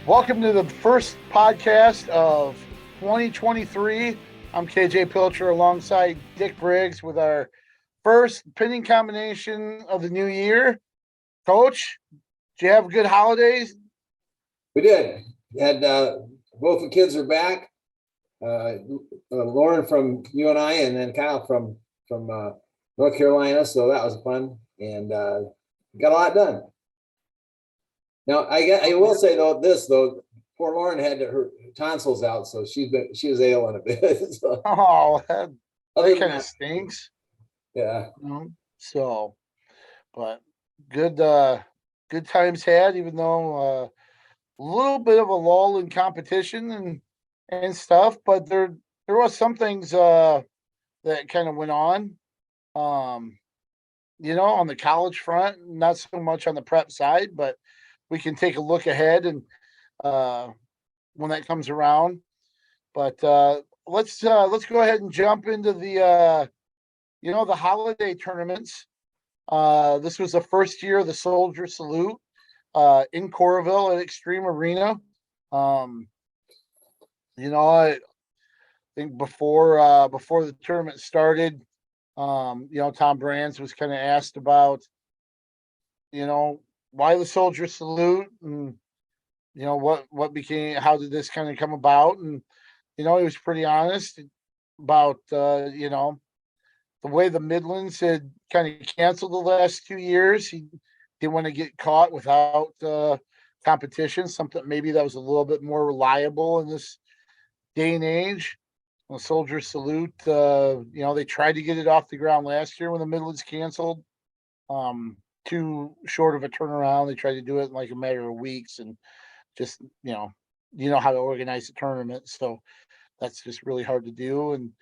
Welcome to the first podcast of 2023. I'm KJ Pilcher alongside Dick Briggs with our first pinning combination of the new year. Coach, did you have good holidays? We did. Had both the kids are back. Lauren from UNI and then Kyle from North Carolina. So that was fun and got a lot done. Now I will say though poor Lauren had her tonsils out, so she was ailing a bit. So, Oh, that kind of stinks. Yeah. So, but good times had, even though a little bit of a lull in competition and stuff, but there was some things that kind of went on. On the college front, not so much on the prep side, but we can take a look ahead and when that comes around. But let's go ahead and jump into the the holiday tournaments. This was the first year of the Soldier Salute in Coralville at Xtream Arena. I think before the tournament started, Tom Brands was kind of asked about, why the Soldier Salute and, what became, how did this kind of come about? And, he was pretty honest about, the way the Midlands had kind of canceled the last 2 years. He didn't want to get caught without competition, something maybe that was a little bit more reliable in this day and age. The Soldier Salute, they tried to get it off the ground last year when the Midlands canceled. Too short of a turnaround. They tried to do it in like a matter of weeks, and just how to organize a tournament. So that's just really hard to do. And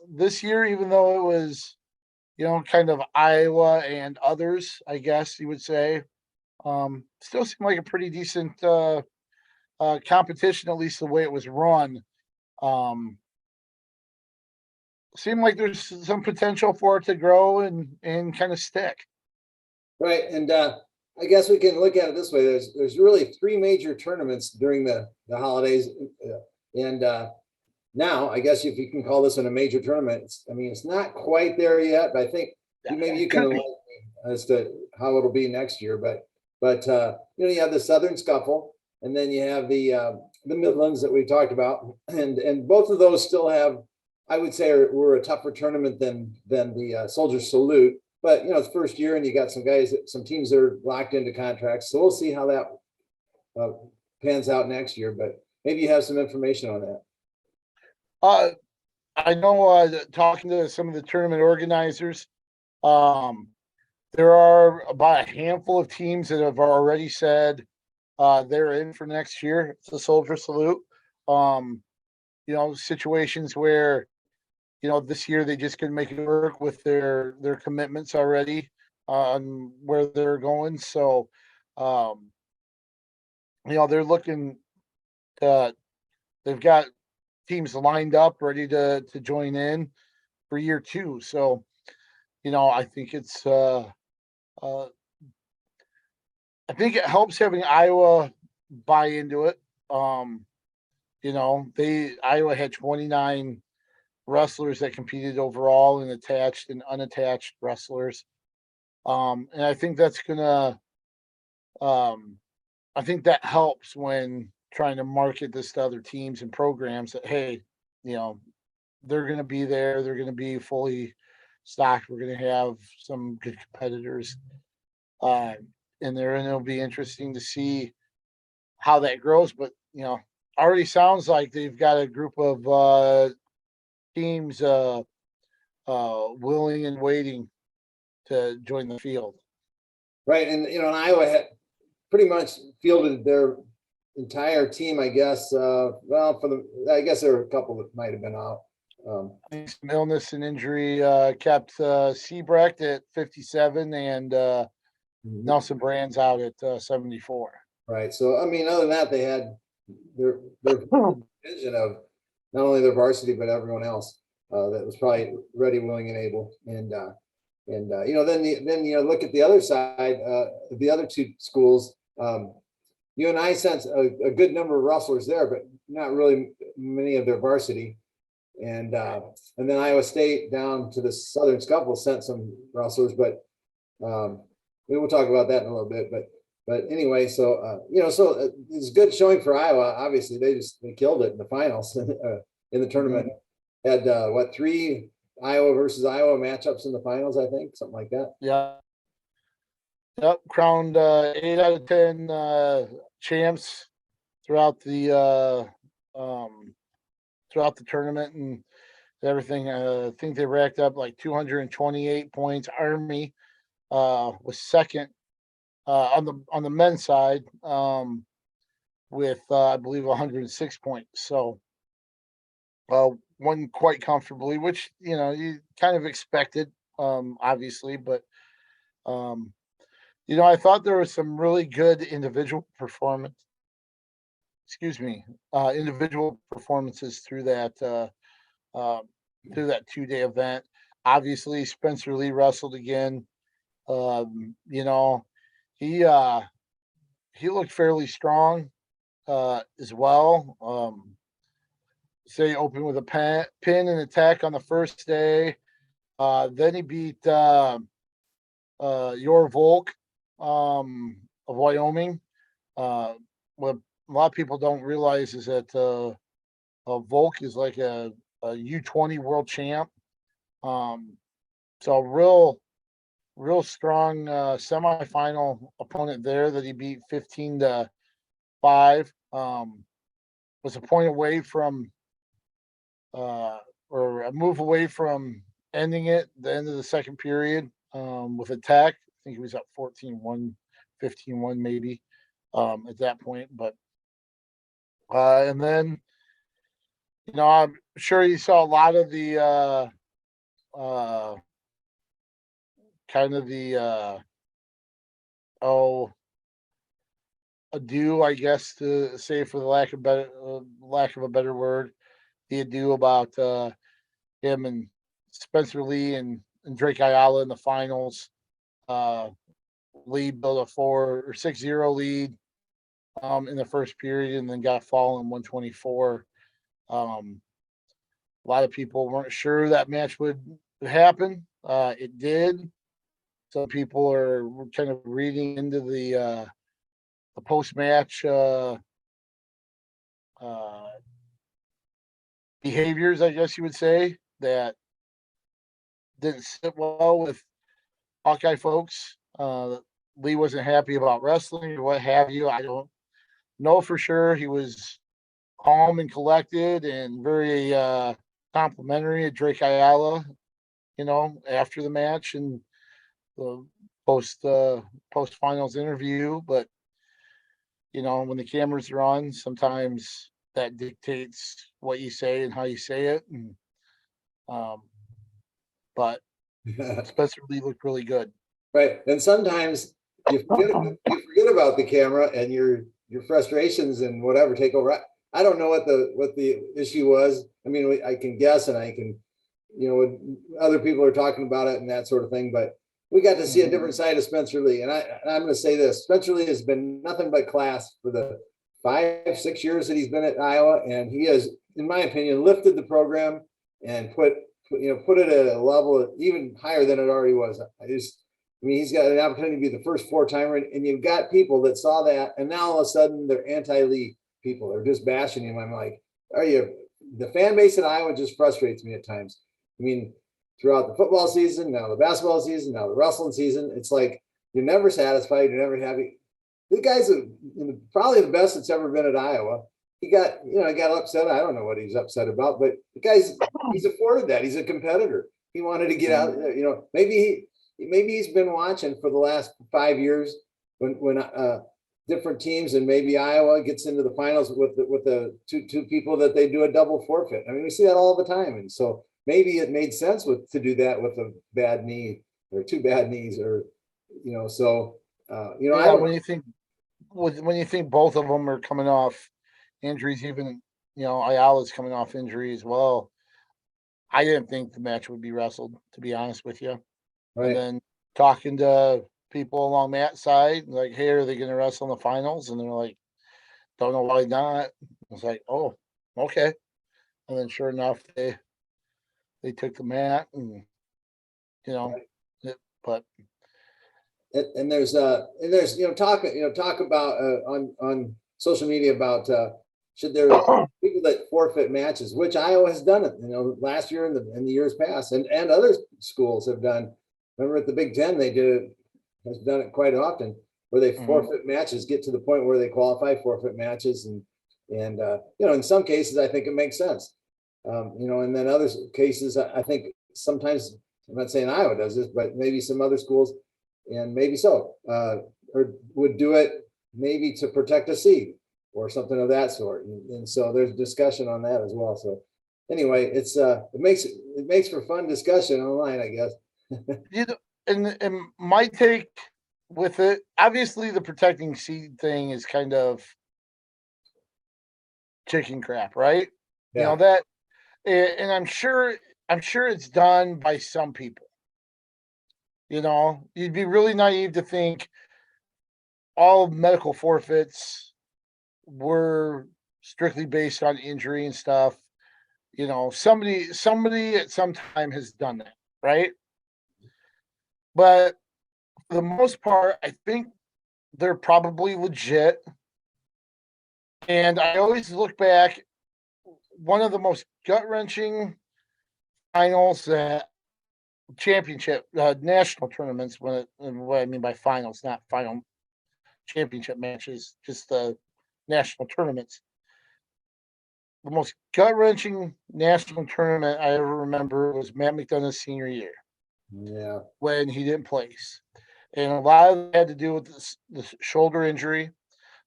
this year, even though it was, kind of Iowa and others, I guess you would say, still seemed like a pretty decent competition, at least the way it was run. Seemed like there's some potential for it to grow and kind of stick. Right. And I guess we can look at it this way. There's really three major tournaments during the holidays. And now, I guess if you can call this one a major tournament, it's not quite there yet, but I think maybe you can enlighten me as to how it'll be next year. But you have the Southern Scuffle, and then you have the Midlands that we talked about, and both of those still have, I would say, were a tougher tournament than the Soldier Salute. But it's first year, and you got some teams that are locked into contracts. So we'll see how that pans out next year. But maybe you have some information on that. I know, talking to some of the tournament organizers, there are about a handful of teams that have already said they're in for next year. It's the Soldier Salute. Situations where this year they just couldn't make it work with their commitments already on where they're going. So, they're looking. They've got teams lined up ready to join in for year two. So, I think it's. I think it helps having Iowa buy into it. Iowa had 29 wrestlers that competed overall, and attached and unattached wrestlers. And I think that's gonna I think that helps when trying to market this to other teams and programs that, hey, they're gonna be there, they're gonna be fully stocked, we're gonna have some good competitors. And it'll be interesting to see how that grows. But already sounds like they've got a group of teams willing and waiting to join the field. Right. And Iowa had pretty much fielded their entire team, I guess. I guess there were a couple that might have been out. Some illness and injury kept Siebrecht at 57 and Nelson Brands out at 74. Right. So other than that, they had their vision of not only their varsity but everyone else that was probably ready, willing, and able. And then you look at the other side, the other two schools. you and I sent a good number of wrestlers there, but not really many of their varsity. And then Iowa State down to the Southern Scuffle sent some wrestlers, but we will talk about that in a little bit. But anyway, so so it's good showing for Iowa. Obviously, they killed it in the finals in the tournament. Had 3 Iowa versus Iowa matchups in the finals, I think, something like that. Yeah. Yep, crowned 8 out of 10 champs throughout the tournament and everything. I think they racked up like 228 points. Army was second on the men's side with I believe 106 points. So won quite comfortably, which you kind of expected, obviously, but I thought there was some really good individual performances through that 2-day event. Obviously, Spencer Lee wrestled again. He looked fairly strong as well. Say open with a pin and attack on the first day. Then he beat Yor Volk of Wyoming. What a lot of people don't realize is that Volk is like a U20 world champ. So real strong semifinal opponent there that he beat 15-5. Was a point away from or a move away from ending it the end of the second period with attack. I think he was up 14-1, 15-1 maybe at that point. But and then I'm sure you saw a lot of the kind of the ado, I guess, to say, for the lack of a better word, the ado about him and Spencer Lee and Drake Ayala in the finals. Lee built a 4 or 6-0 lead in the first period and then got fallen 124. A lot of people weren't sure that match would happen. It did. Some people are kind of reading into the post-match behaviors, I guess you would say, that didn't sit well with Hawkeye folks. Lee wasn't happy about wrestling or what have you. I don't know for sure. He was calm and collected and very complimentary of Drake Ayala, after the match and the post finals interview. But when the cameras are on, sometimes that dictates what you say and how you say it. And but Spencer Lee looked really good. Right. And sometimes you forget about the camera and your frustrations and whatever take over. I don't know what the issue was. I mean, I can guess and I can, other people are talking about it and that sort of thing, but we got to see a different side of Spencer Lee. And I'm going to say this: Spencer Lee has been nothing but class for the 5-6 years that he's been at Iowa. And he has, in my opinion, lifted the program and put it at a level even higher than it already was. He's got an opportunity to be the first 4-timer, and you've got people that saw that, and now all of a sudden they're anti-Lee people. They're just bashing him. I'm like, the fan base at Iowa just frustrates me at times. I mean, throughout the football season, now the basketball season, now the wrestling season, it's like you're never satisfied, you're never happy. The guy's probably the best that's ever been at Iowa. He got upset. I don't know what he's upset about, but he's afforded that. He's a competitor. He wanted to get out. Maybe he's been watching for the last 5 years when different teams and maybe Iowa gets into the finals with the two people that they do a double forfeit. I mean, we see that all the time, and so maybe it made sense to do that with a bad knee or 2 bad knees, or when you think both of them are coming off injuries, even Ayala's coming off injury as well. I didn't think the match would be wrestled, to be honest with you. Right. And then talking to people along that side, like, hey, are they going to wrestle in the finals? And they're like, don't know why not. I was like, oh, okay. And then sure enough, they took the mat and, you know, but And there's talk about on social media about should there people that forfeit matches, which Iowa has done it, last year and the years past, and other schools have done. Remember at the Big Ten, they did it, has done it quite often, where they forfeit matches, get to the point where they qualify, forfeit matches, and in some cases I think it makes sense, and then other cases I think sometimes, I'm not saying Iowa does this, but maybe some other schools, and maybe so, or would do it maybe to protect a seed or something of that sort. And so there's discussion on that as well. So anyway, it makes for fun discussion online, I guess. and my take with it, obviously the protecting seed thing is kind of chicken crap, right? Yeah. That, and I'm sure it's done by some people. You'd be really naive to think all medical forfeits were strictly based on injury and stuff. Somebody at some time has done that, right? But for the most part, I think they're probably legit. And I always look back, one of the most gut-wrenching finals that championship national tournaments, what I mean by finals, not final championship matches, just the national tournaments. The most gut-wrenching national tournament I ever remember was Matt McDonough's senior year. Yeah. When he didn't place. And a lot of it had to do with the shoulder injury.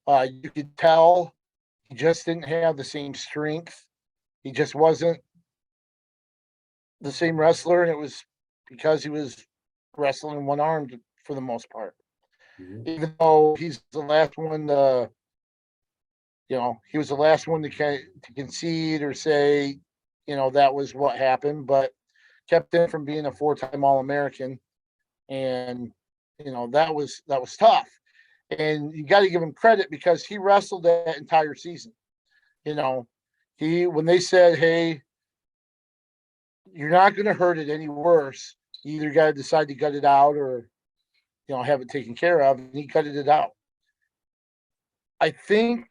You could tell he just didn't have the same strength. He just wasn't the same wrestler, and it was because he was wrestling one-armed for the most part. Even though he's the last one to, he was the last one to concede or say, that was what happened, but kept him from being a 4-time All-American. And, that was tough. And you got to give him credit because he wrestled that entire season. When they said, hey, you're not going to hurt it any worse, you either got to decide to gut it out or, have it taken care of. And he gutted it out. I think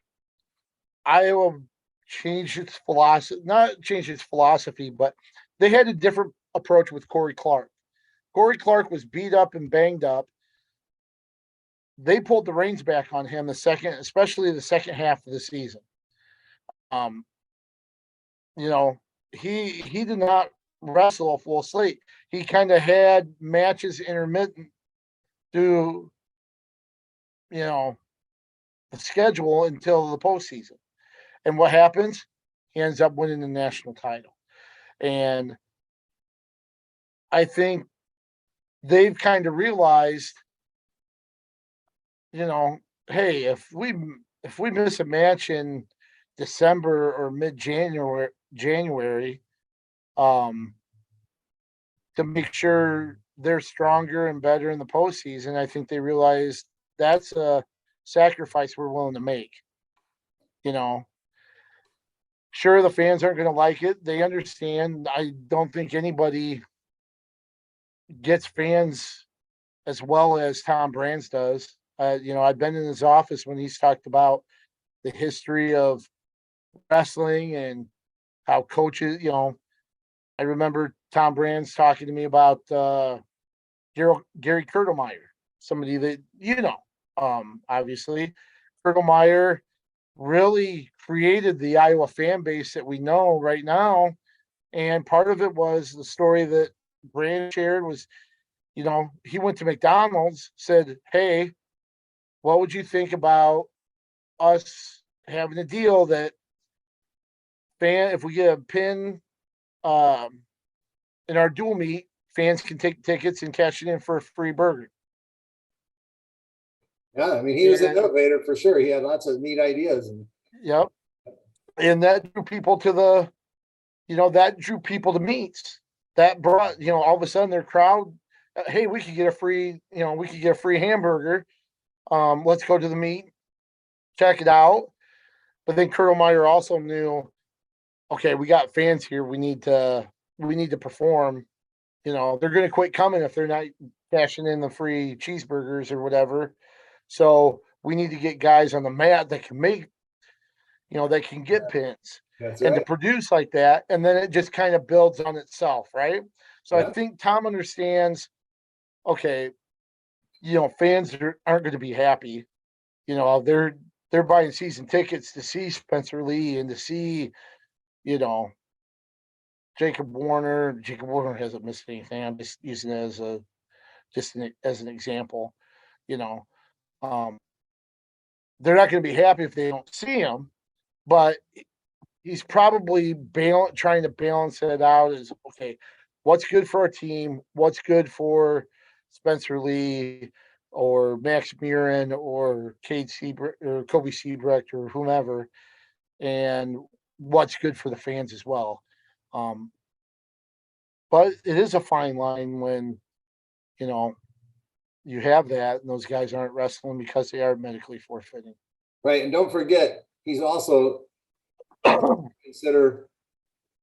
Iowa changed its philosophy, not changed its philosophy, but they had a different approach with Corey Clark. Corey Clark was beat up and banged up. They pulled the reins back on him especially the second half of the season. He did not wrestle a full slate. He kind of had matches intermittent through, the schedule until the postseason. And what happens? He ends up winning the national title. And I think they've kind of realized, hey, if we miss a match in December or January, to make sure they're stronger and better in the postseason, I think they realized that's a sacrifice we're willing to make. Sure, the fans aren't going to like it. They understand. I don't think anybody gets fans as well as Tom Brands does. I've been in his office when he's talked about the history of wrestling and how coaches, I remember Tom Brands talking to me about Gary Kurtelmeyer, somebody that, obviously Kurtelmeyer really created the Iowa fan base that we know right now. And part of it was the story that Brand shared was, he went to McDonald's, said, hey, what would you think about us having a deal that if we get a pin in our dual meet, fans can take tickets and cash it in for a free burger. Yeah, I mean, he was an innovator for sure. He had lots of neat ideas. Yep. And that drew people to that drew people to meets. That brought, all of a sudden their crowd, hey, we could get a free hamburger. Let's go to the meet, check it out. But then Colonel Meyer also knew, okay, we got fans here. We need to perform. You know, they're going to quit coming if they're not cashing in the free cheeseburgers or whatever. So we need to get guys on the mat that can make, that can get pins That's and to right. produce like that. And then it just kind of builds on itself, right? So I Yeah. think Tom understands, okay, fans aren't going to be happy. They're buying season tickets to see Spencer Lee and to see, you know, Jacob Warner. Jacob Warner hasn't missed anything. I'm just using it as an example. You know, um, they're not going to be happy if they don't see him, but he's probably trying to balance it out. Is okay. What's good for our team? What's good for Spencer Lee or Max Murin or Cade Seabrecht or Kobe Seabrecht or whomever, and what's good for the fans as well. Um, but it is a fine line when you know you have that and those guys aren't wrestling because they are medically forfeiting. Right. And don't forget, he's also consider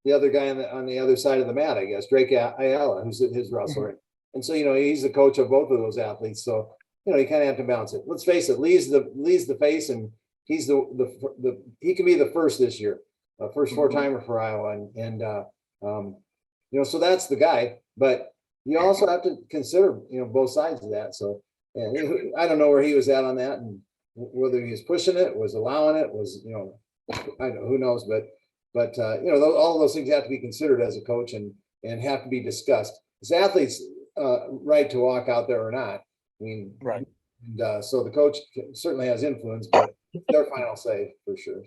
the other guy on the other side of the mat, I guess, Drake Ayala, who's his wrestler. And so, he's the coach of both of those athletes. So, you kind of have to balance it. Let's face it, Lee's the face, and he's he can be the first this year, first four-timer for Iowa. So that's the guy. But you also have to consider, both sides of that. So I don't know where he was at on that, and whether he was pushing it, was allowing it, was, I know, who knows, but all of those things have to be considered as a coach and have to be discussed. It's athletes' right to walk out there or not. I mean, Right. And so the coach certainly has influence, but their final say for sure.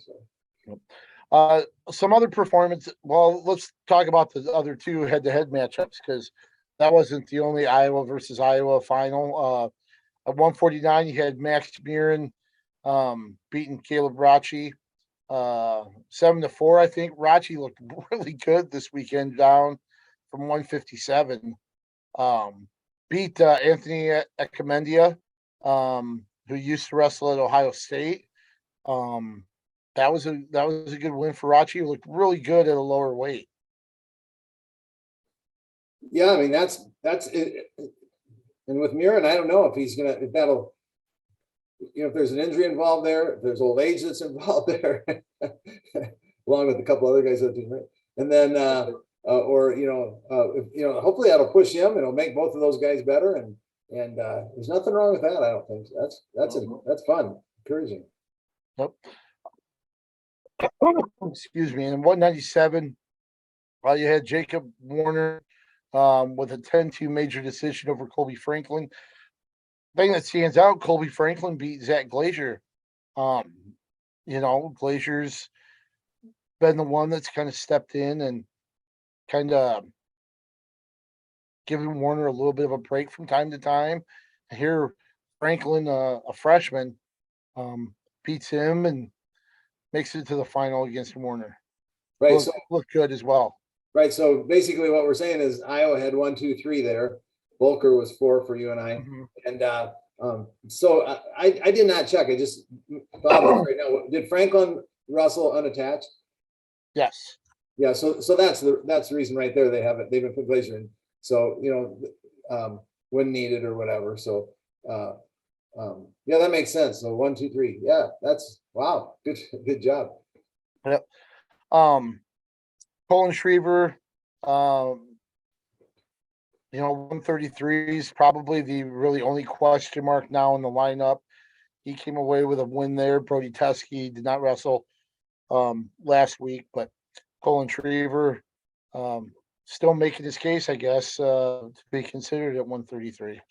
So. Some other performance. Well, let's talk about the other two head-to-head matchups because that wasn't the only Iowa versus Iowa final. At 149, you had Max Murin beating Caleb Rachi 7-4. I think Rachi looked really good this weekend down from 157. Beat Anthony Ecamendia, who used to wrestle at Ohio State. That was a good win for Rachi. He looked really good at a lower weight. Yeah, I mean that's it. And with Murin, I don't know if that'll, if there's an injury involved there, if there's old age that's involved there, along with a couple other guys that did, and then hopefully that'll push him and it'll make both of those guys better. And there's nothing wrong with that. I don't think so. That's fun, encouraging. Yep. Excuse me. And 197, you had Jacob Warner with a 10-2 major decision over Colby Franklin. Thing that stands out, Colby Franklin beat Zach Glazier. Glazier's been the one that's kind of stepped in and kind of giving Warner a little bit of a break from time to time. Here, Franklin, a freshman, beats him and makes it to the final against Warner. Right. Looked good as well. Right. So basically what we're saying is Iowa had 1, 2, 3 there. Volker was 4 for you and I. Mm-hmm. And so I did not check. I just thought of right now. Did Franklin wrestle unattached? Yes. Yeah. So that's the reason right there. They've been put Glazier in. So, when needed or whatever. So yeah, that makes sense. So 1, 2, 3. Yeah, that's wow. Good job. Yep. Colin Schriever, 133 is probably the really only question mark now in the lineup. He came away with a win there. Brody Teskey did not wrestle last week, but Colin Schriever still making his case, I guess, to be considered at 133.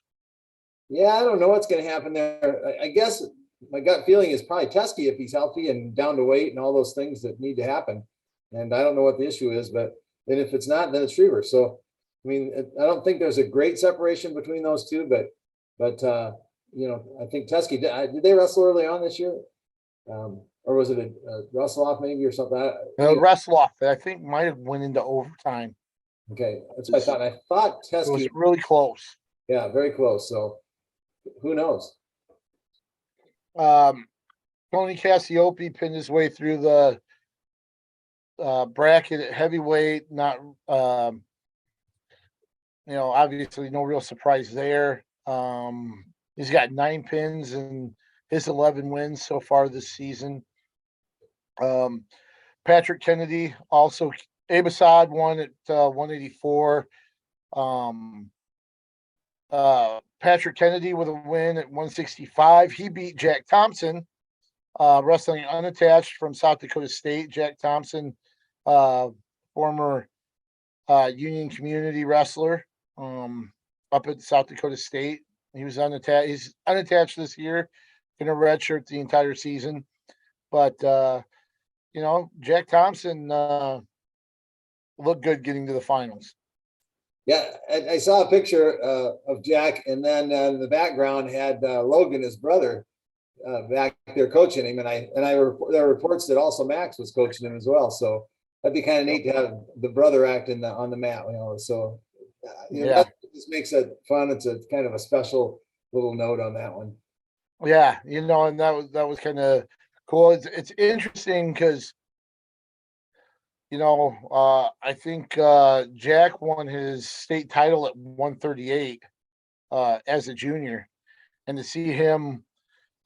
Yeah, I don't know what's going to happen there. I guess my gut feeling is probably Teskey if he's healthy and down to weight and all those things that need to happen. And I don't know what the issue is, but then if it's not, then it's Schriever. So, I mean, I don't think there's a great separation between those two, but I think Teskey, did they wrestle early on this year? Or was it a wrestle off maybe or something? Wrestle off that I think might have went into overtime. Okay, that's what I thought. I thought Teskey was really close. Yeah, very close. So who knows? Tony Cassiope pinned his way through the bracket at heavyweight. Not, obviously no real surprise there. He's got 9 pins and his 11 wins so far this season. Patrick Kennedy also, Abasad won at 184. Patrick Kennedy with a win at 165. He beat Jack Thompson, wrestling unattached from South Dakota State. Jack Thompson, former Union Community wrestler, up at South Dakota State. He was unattached. He's unattached this year, in a redshirt the entire season. But Jack Thompson looked good getting to the finals. Yeah, I saw a picture of Jack, and then in the background had Logan, his brother, back there coaching him, and there are reports that also Max was coaching him as well. So that'd be kind of neat to have the brother acting on the mat, So that just makes it fun. It's a kind of a special little note on that one. Yeah, and that was kind of cool. It's interesting because I think Jack won his state title at 138 as a junior, and to see him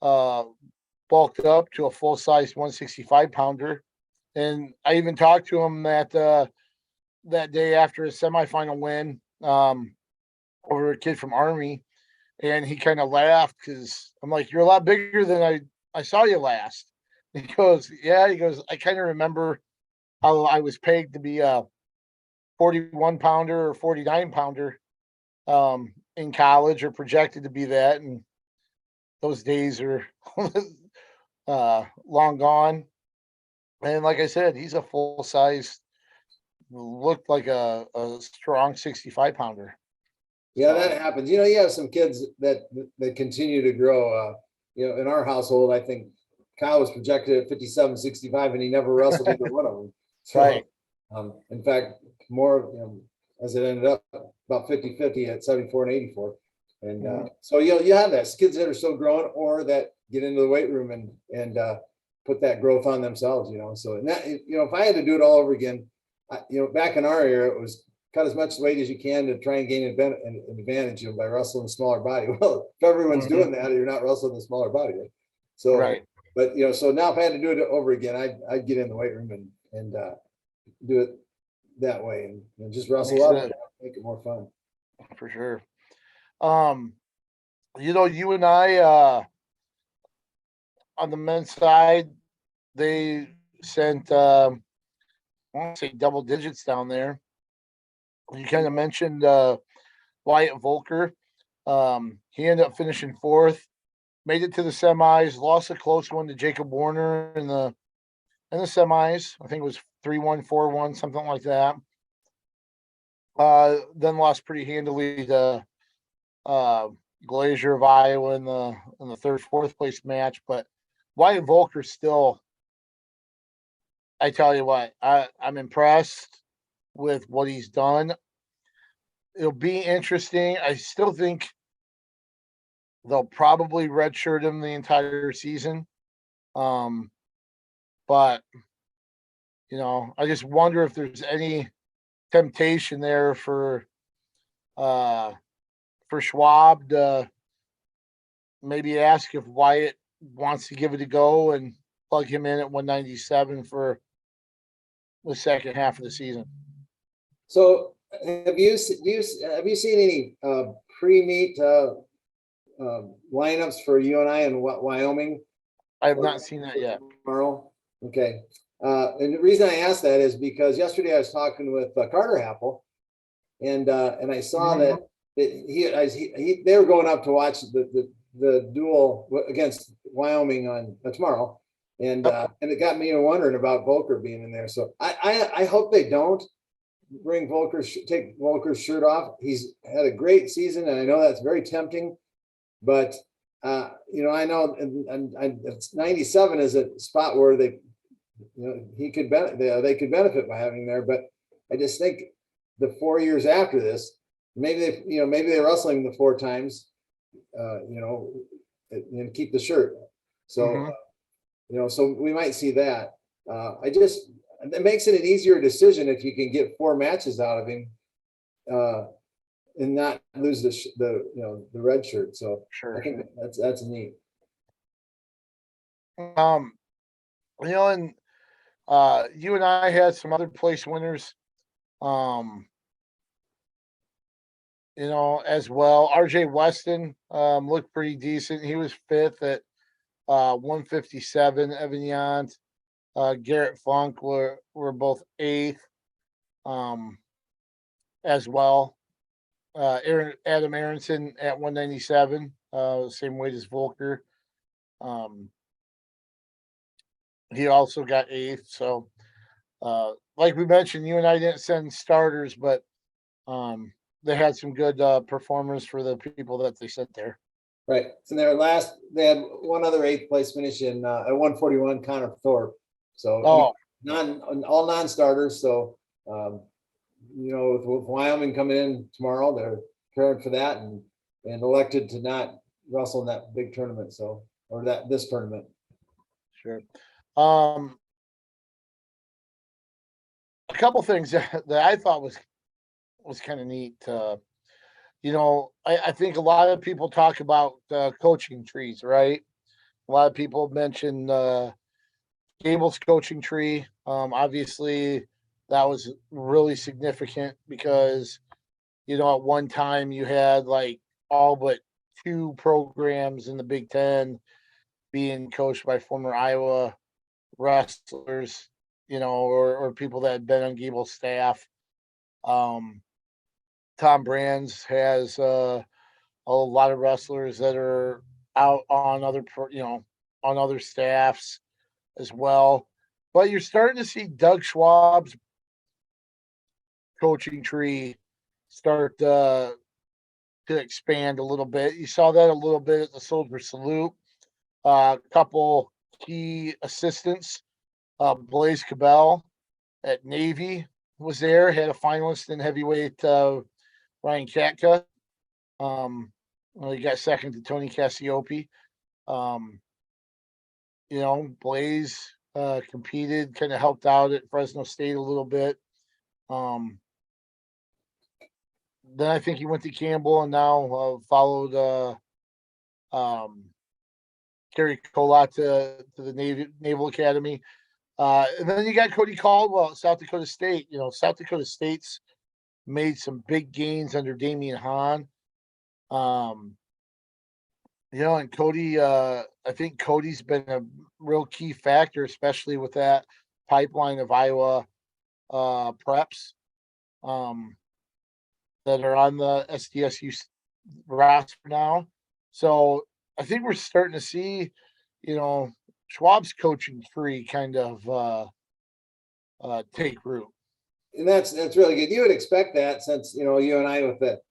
bulked up to a full size 165 pounder, and I even talked to him that day after his semifinal win over a kid from Army, and he kind of laughed because I'm like, "You're a lot bigger than I saw you last." He goes, "Yeah," he goes, "I kind of remember how I was pegged to be a 41 pounder or 49 pounder in college, or projected to be that. And those days are long gone." And like I said, he's a full size, looked like a strong 65 pounder. Yeah, that happens. You have some kids that continue to grow. In our household, I think Kyle was projected at 57, 65, and he never wrestled either one of them. So, Right. In fact, more as it ended up, about 50-50 at 74 and 84. And so you have that kids that are still growing, or that get into the weight room and put that growth on themselves. So and that if I had to do it all over again, back in our era, it was cut as much weight as you can to try and gain an advantage by wrestling a smaller body. Well, if everyone's doing that, you're not wrestling a smaller body, right? So, right. But so now if I had to do it over again, I'd get in the weight room and do it that way and just wrestle up, make it more fun. For sure. You and I on the men's side, they sent I want to say double digits down there. You kind of mentioned Wyatt Volker. He ended up finishing 4th, made it to the semis, lost a close one to Jacob Warner in the semis. I think it was 3-1, 4-1, something like that. Then lost pretty handily to Glazier of Iowa in the 3rd, 4th place match. But Wyatt Volker still, I tell you what, I'm impressed with what he's done. It'll be interesting. I still think they'll probably redshirt him the entire season. But I just wonder if there's any temptation there for Schwab to maybe ask if Wyatt wants to give it a go and plug him in at 197 for the second half of the season. So have you seen any pre-meet lineups for you and I in Wyoming? I have not seen that yet. Tomorrow? Okay. And the reason I asked that is because yesterday I was talking with Carter Happel, and I saw that they were going up to watch the duel against Wyoming on tomorrow, and it got me wondering about Volker being in there. So I hope they don't take Volker's shirt off. He's had a great season, and I know that's very tempting, but I know and it's 97 is a spot where they could benefit by having there, but I just think the 4 years after this, maybe they're wrestling the 4 times, and keep the shirt. So so we might see that. It makes it an easier decision if you can get 4 matches out of him, and not lose the red shirt. So I think that's neat. And you and I had some other place winners, as well. RJ Weston looked pretty decent. He was 5th at 157. Evan Yant, Garrett Funk were both 8th, as well. Adam Aronson at 197, same weight as Volker. He also got 8th. So, like we mentioned, you and I didn't send starters, but they had some good performers for the people that they sent there. Right. So they had one other 8th place finish at 141, Connor Thorpe. So all non-starters. So with Wyoming coming in tomorrow, they're prepared for that and elected to not wrestle in that big tournament. So this tournament. Sure. A couple things that I thought was kind of neat. I think a lot of people talk about coaching trees, right? A lot of people mention Gable's coaching tree. Obviously, that was really significant because, at one time you had like all but 2 programs in the Big Ten being coached by former Iowa wrestlers, or people that had been on Gable's staff. Tom Brands has a lot of wrestlers that are out on on other staffs as well. But you're starting to see Doug Schwab's coaching tree start to expand a little bit. You saw that a little bit at the Soldier Salute. A couple key assistants, Blaze Cabell at Navy was there, had a finalist in heavyweight, Ryan Katka. He got second to Tony Cassiope. Blaze competed, kind of helped out at Fresno State a little bit. Then I think he went to Campbell and now followed Kerry Collat to the Naval Academy. And then you got Cody Caldwell at South Dakota State. South Dakota State's made some big gains under Damian Hahn. And Cody, I think Cody's been a real key factor, especially with that pipeline of Iowa preps that are on the SDSU roster now. So I think we're starting to see, Schwab's coaching tree kind of take root. And that's really good. You would expect that since, you and I with the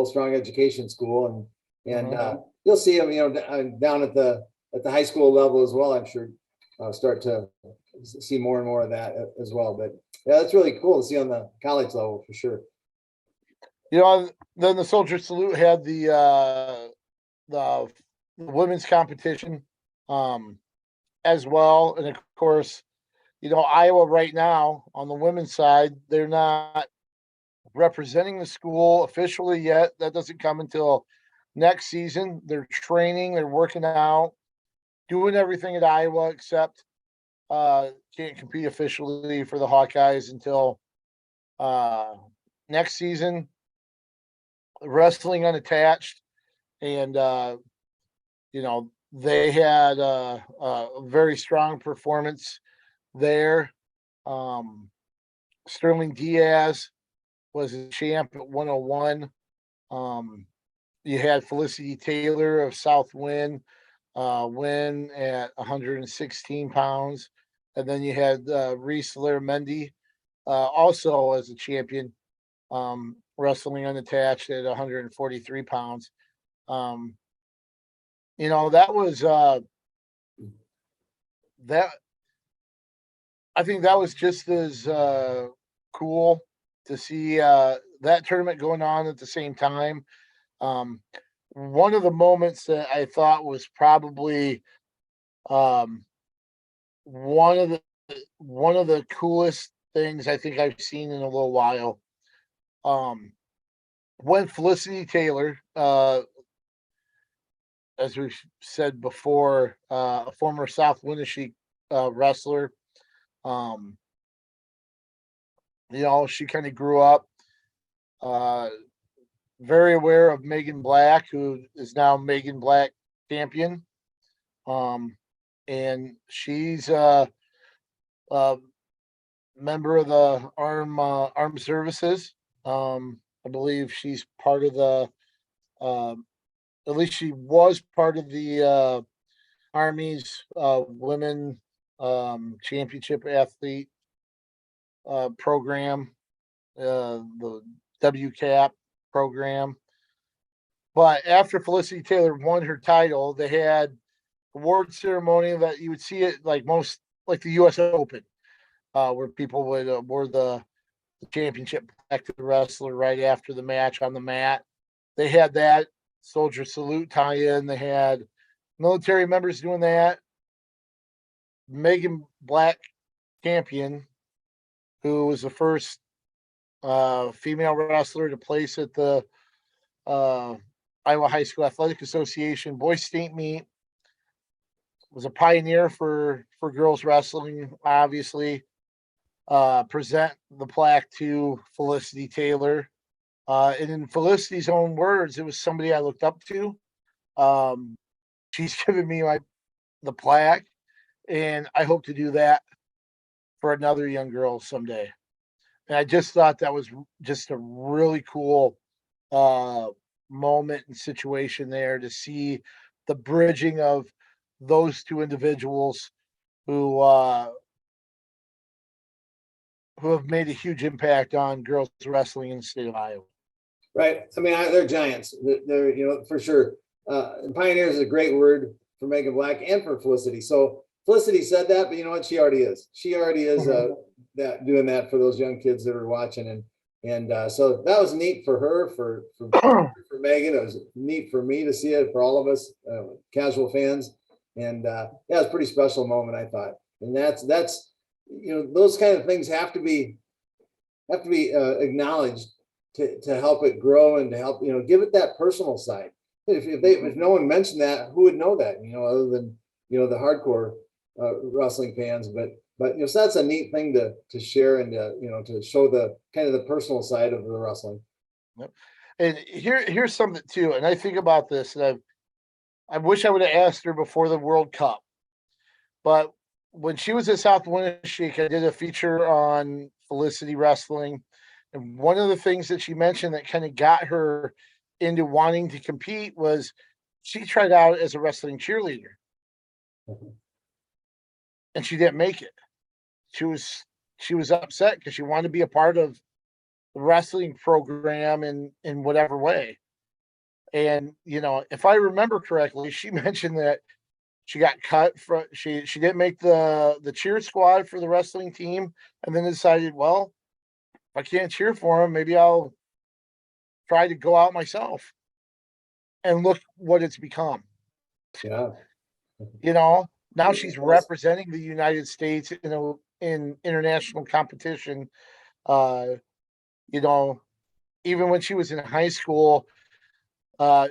strong education school, and you'll see them, down at the high school level as well. I'm sure start to see more and more of that as well. But yeah, that's really cool to see on the college level for sure. Then the Soldier Salute had the women's competition as well, and of course, Iowa right now on the women's side, they're not representing the school officially yet. That doesn't come until next season. They're training, they're working out, doing everything at Iowa except can't compete officially for the Hawkeyes until next season. Wrestling unattached, and they had a very strong performance there. Sterling Diaz was a champ at 101. You had Felicity Taylor of Southwind win at 116 pounds. And then you had Reese Laramendi also as a champion, wrestling unattached at 143 pounds. That was that. I think that was just as cool to see that tournament going on at the same time. One of the moments that I thought was probably Um, one of the one of the coolest things I think I've seen in a little while. Um, when Felicity Taylor, as we've said before, a former South Winneshiek wrestler, um, she kind of grew up uh, very aware of Megan Black, who is now Megan Black champion. Um, and she's a member of the armed services. I believe she's part of the at least she was part of the Army's women championship athlete program, the WCAP program. But after Felicity Taylor won her title, they had award ceremony that you would see it like the U.S. Open, where people would award the championship back to the wrestler right after the match on the mat. They had that soldier salute tie-in. They had military members doing that. Megan Black champion, who was the first female wrestler to place at the uh, Iowa High School Athletic Association Boys State Meet, was a pioneer for girls wrestling. Obviously, present the plaque to Felicity Taylor. And in Felicity's own words, it was somebody I looked up to. Um, she's given me the plaque, and I hope to do that for another young girl someday. And I just thought that was just a really cool uh, moment and situation there to see the bridging of those two individuals who who have made a huge impact on girls wrestling in the state of Iowa. Right. I mean, they're giants. They're, for sure. And pioneer is a great word for Megan Black and for Felicity. So Felicity said that, but you know what? She already is. She already is that doing that for those young kids that are watching, and so that was neat for her, for Megan. It was neat for me to see it, for all of us casual fans, and yeah, it was a pretty special moment, I thought. And that's those kind of things have to be acknowledged to help it grow and to help give it that personal side. If no one mentioned that, who would know that, other than the hardcore wrestling fans. But so that's a neat thing to share and to show the kind of the personal side of the wrestling. Yep. And here's something too, and I think about this, and I wish I would have asked her before the World Cup, but when she was at South Winneshiek, I did a feature on Felicity Wrestling. And one of the things that she mentioned that kind of got her into wanting to compete was she tried out as a wrestling cheerleader. And she didn't make it. She was upset because she wanted to be a part of the wrestling program in whatever way. And if I remember correctly, she mentioned that she got cut from she didn't make the cheer squad for the wrestling team, and then decided, well, if I can't cheer for them, maybe I'll try to go out myself. And look what it's become. Yeah. Now she's representing the United States in international competition. Uh, even when she was in high school,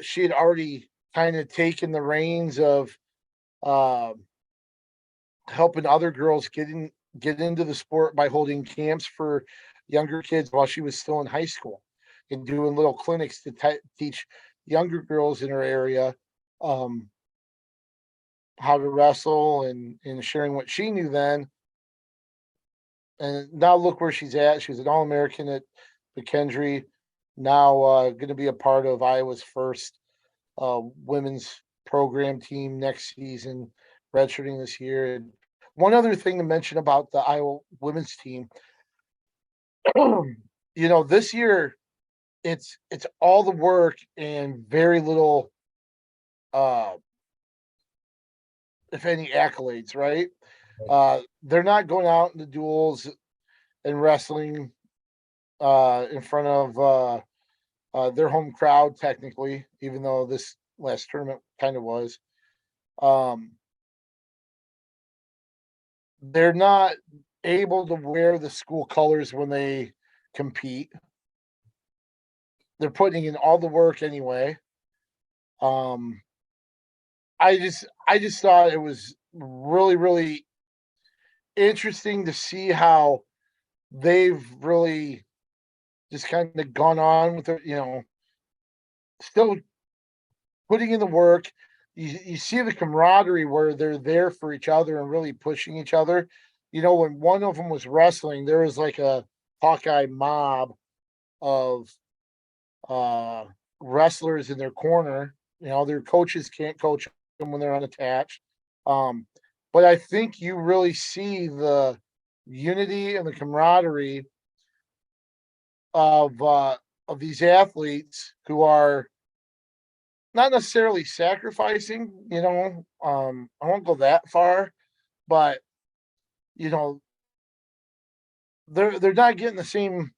she had already kind of taken the reins of helping other girls get into the sport by holding camps for younger kids while she was still in high school and doing little clinics to teach younger girls in her area how to wrestle and sharing what she knew then. And now look where she's at. She's an All-American at McKendree. Now going to be a part of Iowa's first women's program team next season, redshirting this year. And one other thing to mention about the Iowa women's team, this year it's all the work and very little, if any, accolades, right? They're not going out in the duels and wrestling in front of their home crowd, technically, even though this last tournament kind of was. they're not able to wear the school colors when they compete. They're putting in all the work anyway. Um, I just thought it was really, really interesting to see how they've really just kind of gone on with it, still putting in the work. You see the camaraderie where they're there for each other and really pushing each other. When one of them was wrestling, there was like a Hawkeye mob of uh wrestlers in their corner. Their coaches can't coach them when they're unattached. Um, but I think you really see the unity and the camaraderie of these athletes who are not necessarily sacrificing, I won't go that far, but you know, they're not getting the same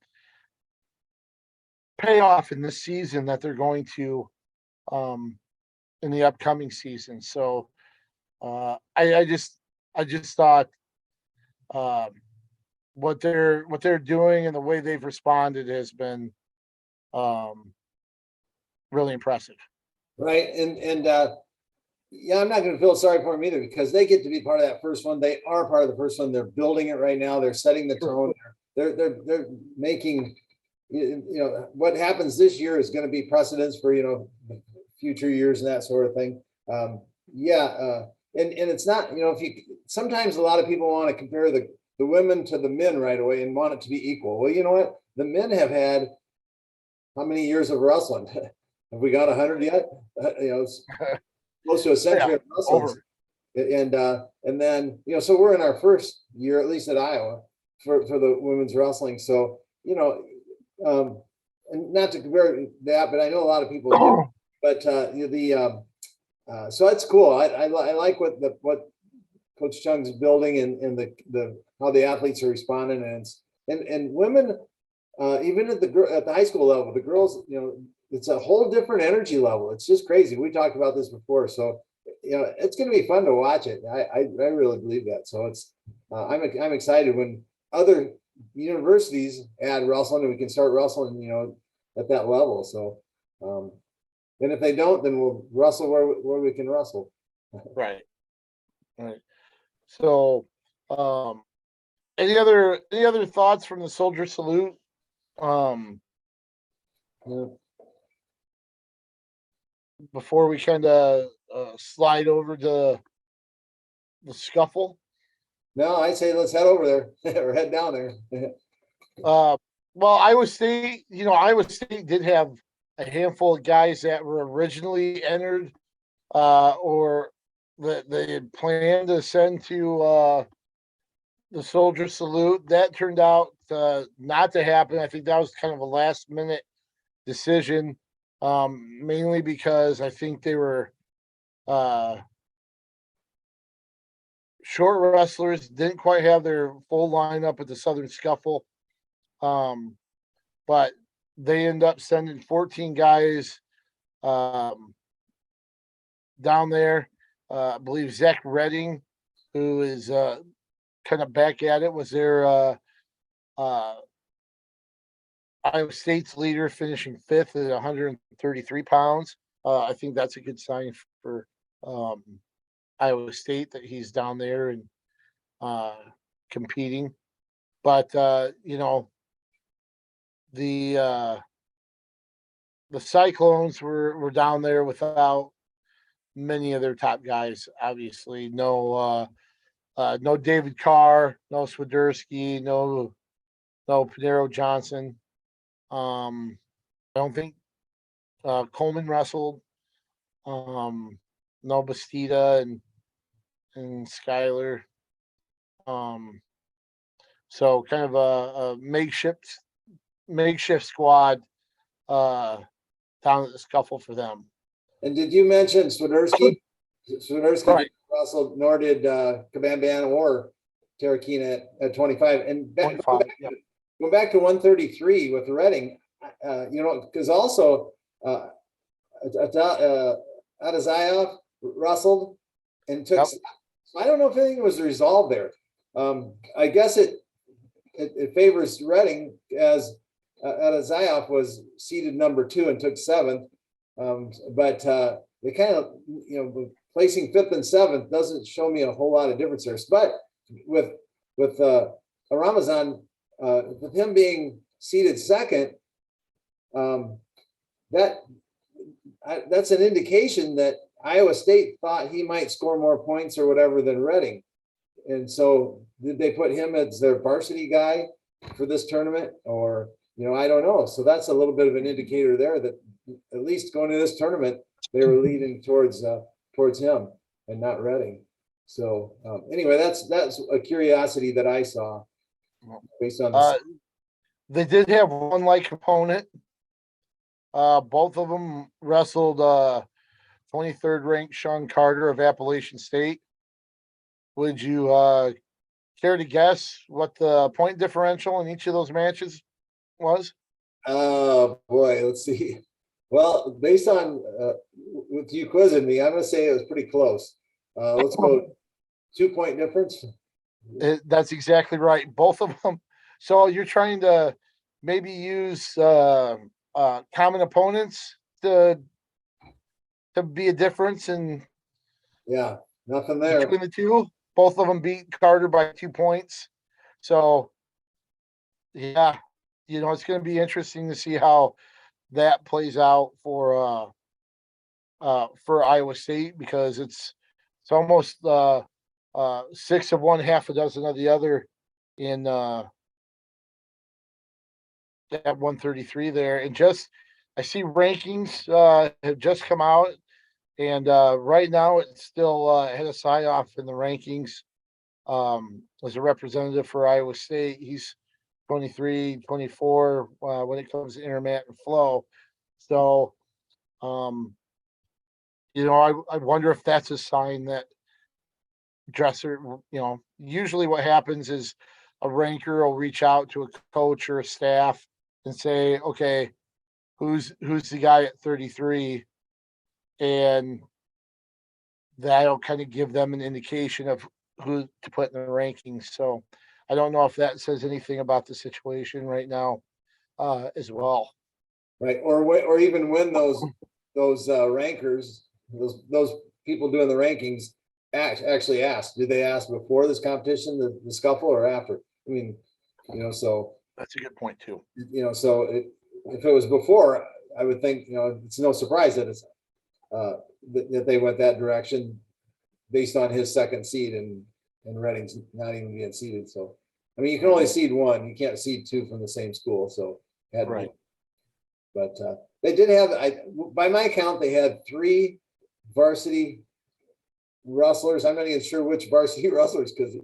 payoff in this season that they're going to um in the upcoming season. So I just thought um what they're doing and the way they've responded has been um really impressive. Right. And yeah, I'm not going to feel sorry for them either because they get to be part of that first one. They are part of the first one. They're building it right now. They're setting the Sure. tone. They're making, what happens this year is going to be precedence for, future years and that sort of thing. Yeah. And it's not, if you, sometimes a lot of people want to compare the women to the men right away and want it to be equal. Well, you know what? The men have had how many years of wrestling? Have we got 100 yet? It's close to a century Yeah, of wrestling. over. And then, so we're in our first year, at least at Iowa, for the women's wrestling. So, and not to compare that, but I know a lot of people do. But so that's cool. I like what Coach Chung's building and the how the athletes are responding, and women, even at the high school level, the girls, it's a whole different energy level. It's just crazy. We talked about this before, so it's going to be fun to watch it. I really believe that. So I'm excited when other universities add wrestling and we can start wrestling, at that level. So, and if they don't, then we'll wrestle where we can wrestle. Right. Right. So, um, any other thoughts from the soldier salute? Um, Yeah. Before we kind of slide over to the scuffle. No, I say let's head over there or head down there. Uh, well, Iowa State did have a handful of guys that were originally entered, or that they had planned to send to the soldier salute. That turned out not to happen. I think that was kind of a last minute decision, mainly because I think they were uh, short wrestlers, didn't quite have their full lineup at the Southern Scuffle. Um, but they end up sending 14 guys um, down there. I believe Zach Redding, who is kind of back at it, was their uh, Iowa State's leader, finishing fifth at 133 pounds. I think that's a good sign for um, Iowa State that he's down there and uh, competing. But the uh, the Cyclones were down there without many of their top guys. Obviously, no David Carr, no Swiderski, no Panero Johnson. I don't think Coleman wrestled. No Bastida and Skyler. Um, so kind of a makeshift squad uh, down at the scuffle for them. And did you mention Swiderski? Swiderski Right. didn't wrestle, nor did Kabamban or Tarakina at 25. And 25. Yeah. go back to 133 with Redding, because also Atazayev wrestled and took. Yep. So I don't know if anything was resolved there. I guess it favors Reading as Zayoff was seeded number 2 and took 7th. But they kind of, placing 5th and 7th doesn't show me a whole lot of difference there. But with Ramazan, with him being seeded 2nd, that's an indication that Iowa State thought he might score more points or whatever than Reading. And so did they put him as their varsity guy for this tournament? Or, I don't know. So that's a little bit of an indicator there that at least going to this tournament, they were leading towards him and not Reading. So anyway, that's a curiosity that I saw based on this. They did have one like opponent. Both of them wrestled 23rd ranked Sean Carter of Appalachian State. Would you care to guess what the point differential in each of those matches was? Oh boy, let's see. Well, based on with you quizzing me, I'm going to say it was pretty close. Let's go 2-point difference. That's exactly right. Both of them. So you're trying to maybe use common opponents to be a difference in nothing there between the two. Both of them beat Carter by 2 points. So yeah, it's going to be interesting to see how that plays out for Iowa State, because it's almost 6 of one, half a dozen of the other in at 133 there. And I see rankings have just come out, and right now it's still ahead of Zayoff in the rankings. As a representative for Iowa State, he's 23, 24 when it comes to intermat and flow. So, I wonder if that's a sign that Dresser, usually what happens is a ranker will reach out to a coach or a staff and say, okay, who's the guy at 33? And that'll kind of give them an indication of who to put in the rankings. So I don't know if that says anything about the situation right now as well. Right. Or even when those rankers, those people doing the rankings actually asked, did they ask before this competition, the scuffle, or after? I mean, so that's a good point too. So if it was before, I would think, it's no surprise that it's that they went that direction based on his 2nd seed and Reading's not even being seeded. So, I mean, you can only seed 1, you can't seed 2 from the same school. So, right. But they did have, by my count, they had 3 varsity wrestlers. I'm not even sure which varsity wrestlers, because,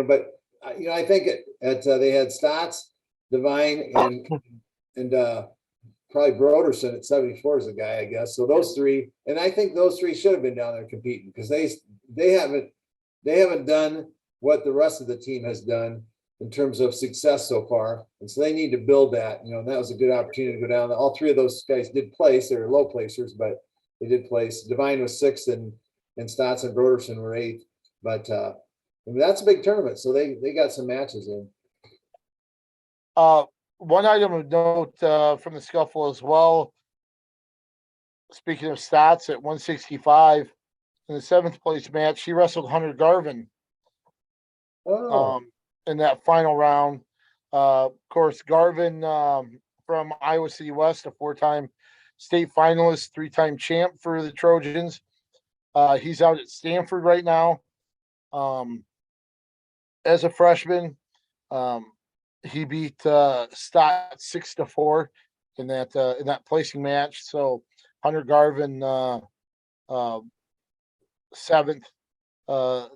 but I think they had Stotts, Devine, and probably Broderson at 74 is a guy, I guess. So those 3, and I think those 3 should have been down there competing, because they haven't done what the rest of the team has done in terms of success so far. And so they need to build that, and that was a good opportunity to go down. All 3 of those guys did place. They were low placers, but they did place. Devine was 6th, and Stotts and Broderson were 8th. But I mean, that's a big tournament. So they got some matches in. One item of note from the scuffle as well. Speaking of Stotts, at 165 in the 7th place match, she wrestled Hunter Garvin. In that final round. Of course, Garvin from Iowa City West, a 4-time state finalist, 3-time champ for the Trojans. He's out at Stanford right now. As a freshman, he beat Stott 6-4 in that placing match. So Hunter Garvin 7th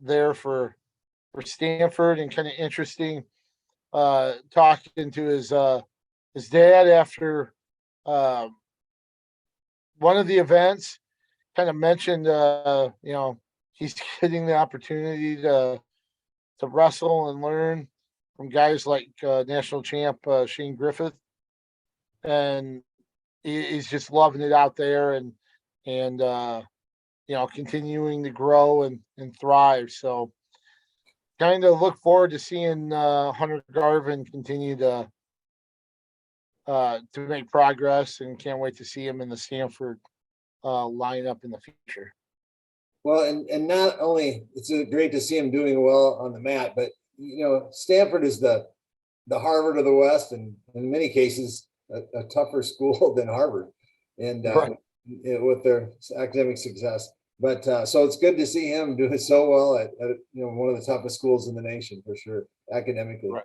there for Stanford, and kind of interesting talking to his dad after one of the events, kind of mentioned he's getting the opportunity to wrestle and learn from guys like national champ Shane Griffith, and he's just loving it out there, and continuing to grow and thrive. So kind of look forward to seeing Hunter Garvin continue to make progress, and can't wait to see him in the Stanford lineup in the future. Well, and not only it's great to see him doing well on the mat, but Stanford is the Harvard of the West, and in many cases a tougher school than Harvard, and Right. with their academic success. But so it's good to see him doing so well at one of the toughest schools in the nation for sure, academically. Right.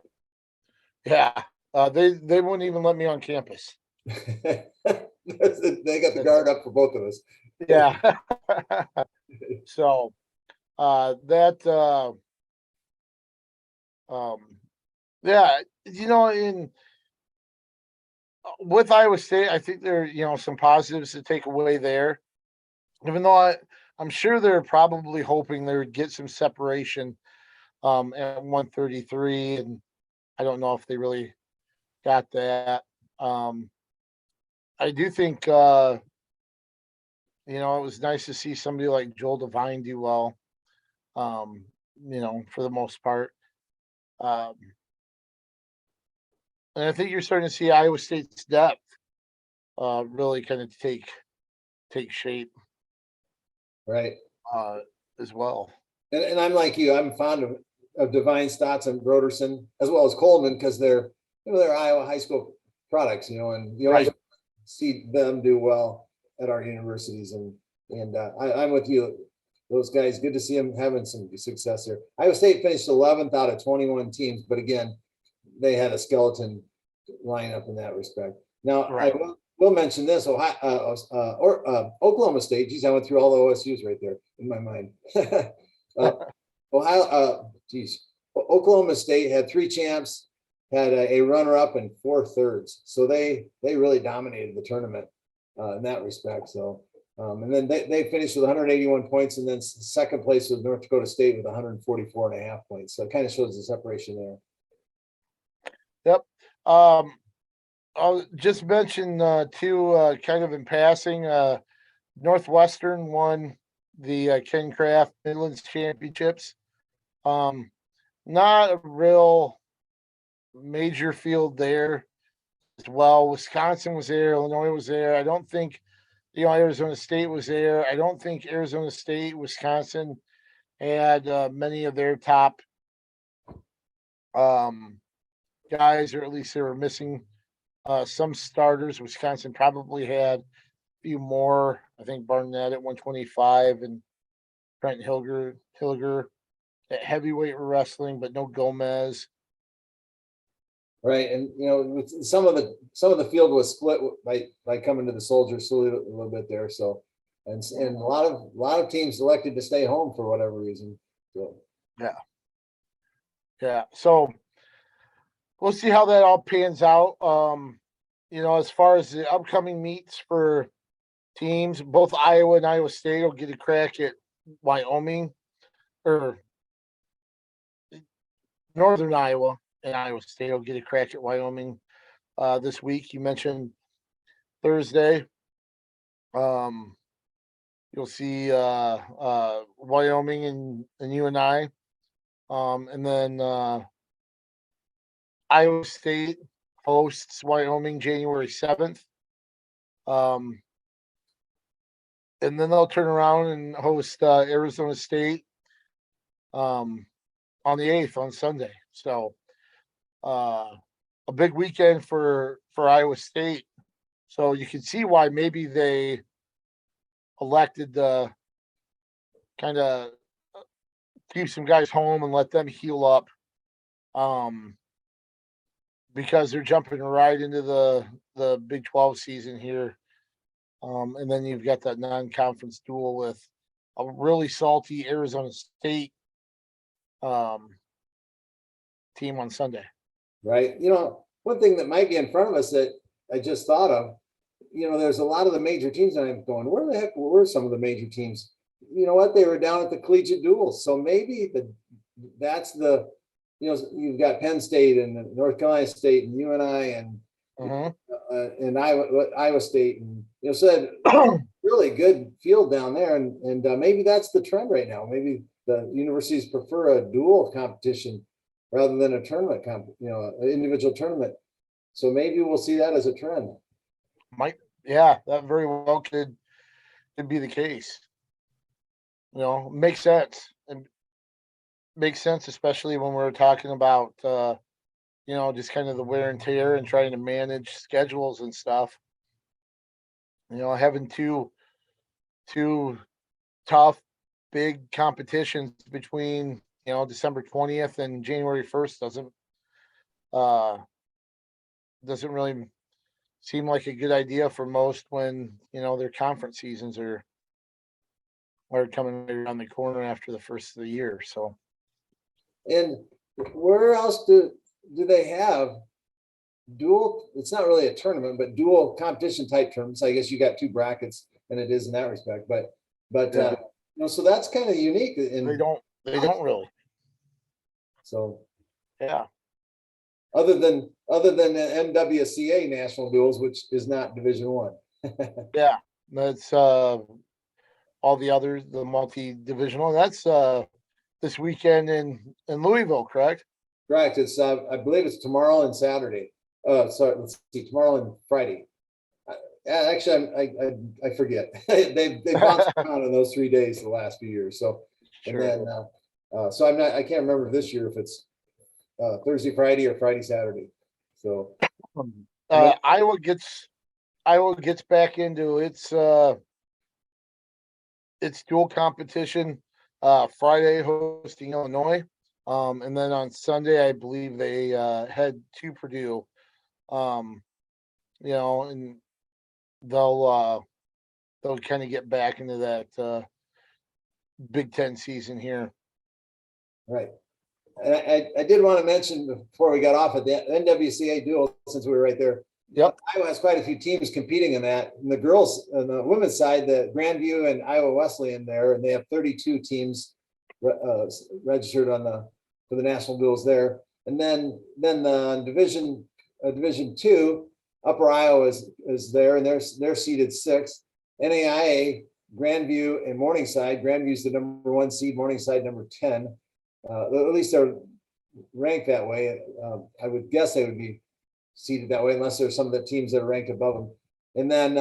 Yeah, they wouldn't even let me on campus. They got the guard up for both of us. Yeah. So that yeah, in with Iowa State, I think there some positives to take away there. Even though I'm sure they're probably hoping they would get some separation at 133, and I don't know if they really got that. I do think it was nice to see somebody like Joel Devine do well. For the most part. Um, and I think you're starting to see Iowa State's depth really kind of take shape Right. uh, as well. And I'm like you, I'm fond of Divine, Stotts, and Broderson, as well as Coleman, because they're Iowa high school products, and you Right. also see them do well at our universities. And I'm with you. Those guys, good to see them having some success here. Iowa State finished 11th out of 21 teams, but again, they had a skeleton lineup in that respect. Now, Right. I will mention this: Oklahoma State. Geez, I went through all the OSU's right there in my mind. Oklahoma State had 3 champs, had a runner-up and 4 thirds, so they really dominated the tournament in that respect. So. And then they finished with 181 points, and then second place was North Dakota State with 144.5 points. So it kind of shows the separation Yep. there. I'll just mention two kind of in passing. Northwestern won the Ken Craft Midlands Championships. Not a real major field there as well. Wisconsin was there, Illinois was there. I don't think Arizona State was there. I don't think Arizona State, Wisconsin had many of their top guys, or at least they were missing some starters. Wisconsin probably had a few more. I think Barnett at 125 and Trent Hilger at heavyweight wrestling, but no Gomez. Right, and some of the field was split by coming to the Soldier Salute a little bit there. So, and a lot of teams elected to stay home for whatever reason. So. Yeah. So we'll see how that all pans out. As far as the upcoming meets for teams, both Iowa and Iowa State will get a crack at Wyoming, or Northern Iowa and Iowa State will get a crack at Wyoming this week. You mentioned Thursday. You'll see Wyoming and UNI. And then Iowa State hosts Wyoming January 7th. And then they'll turn around and host Arizona State on the 8th on Sunday. So a big weekend for Iowa State. So you can see why maybe they elected to kind of keep some guys home and let them heal up, because they're jumping right into the Big 12 season here. And then you've got that non-conference duel with a really salty Arizona State team on Sunday. Right. One thing that might be in front of us that I just thought of, there's a lot of the major teams, and I'm going, where the heck were some of the major teams? You know what? They were down at the collegiate duels. So maybe that's the, you've got Penn State and North Carolina State and UNI and Iowa State, and so really good field down there, and maybe that's the trend right now. Maybe the universities prefer a dual competition rather than a tournament an individual tournament. So maybe we'll see that as a trend. Yeah, that very well could be the case. Makes sense. And makes sense, especially when we're talking about just kind of the wear and tear and trying to manage schedules and stuff. Having two tough big competitions between December 20th and January 1st doesn't really seem like a good idea for most when their conference seasons are coming around the corner after the first of the year. So, and where else do they have dual? It's not really a tournament, but dual competition type tournaments. I guess you got two brackets, and it is in that respect. But yeah. So that's kind of unique. And they don't really. So yeah. Other than the NWCA national duels, which is not Division One. Yeah, that's all the others, the multi-divisional. That's this weekend in Louisville, correct? Correct. It's I believe it's tomorrow and Saturday. Sorry, let's see, tomorrow and Friday. Actually, I forget. they bounced around in those 3 days the last few years. So Sure. And then so I can't remember this year if it's Thursday, Friday, or Friday, Saturday. So Iowa gets back into its dual competition Friday, hosting Illinois, and then on Sunday I believe they head to Purdue, and they'll kind of get back into that Big Ten season here. Right. And I did want to mention before we got off at the NWCA duel, since we were right there. Yep. Iowa has quite a few teams competing in that. And the girls, on the women's side, the Grandview and Iowa Wesleyan there, and they have 32 teams registered for the national duels there. And then the Division Two, Upper Iowa is there, and they're seeded 6th. NAIA, Grandview, and Morningside. Grandview's the number 1 seed, Morningside number 10. At least they're ranked that way. I would guess they would be seated that way, unless there's some of the teams that are ranked above them. And then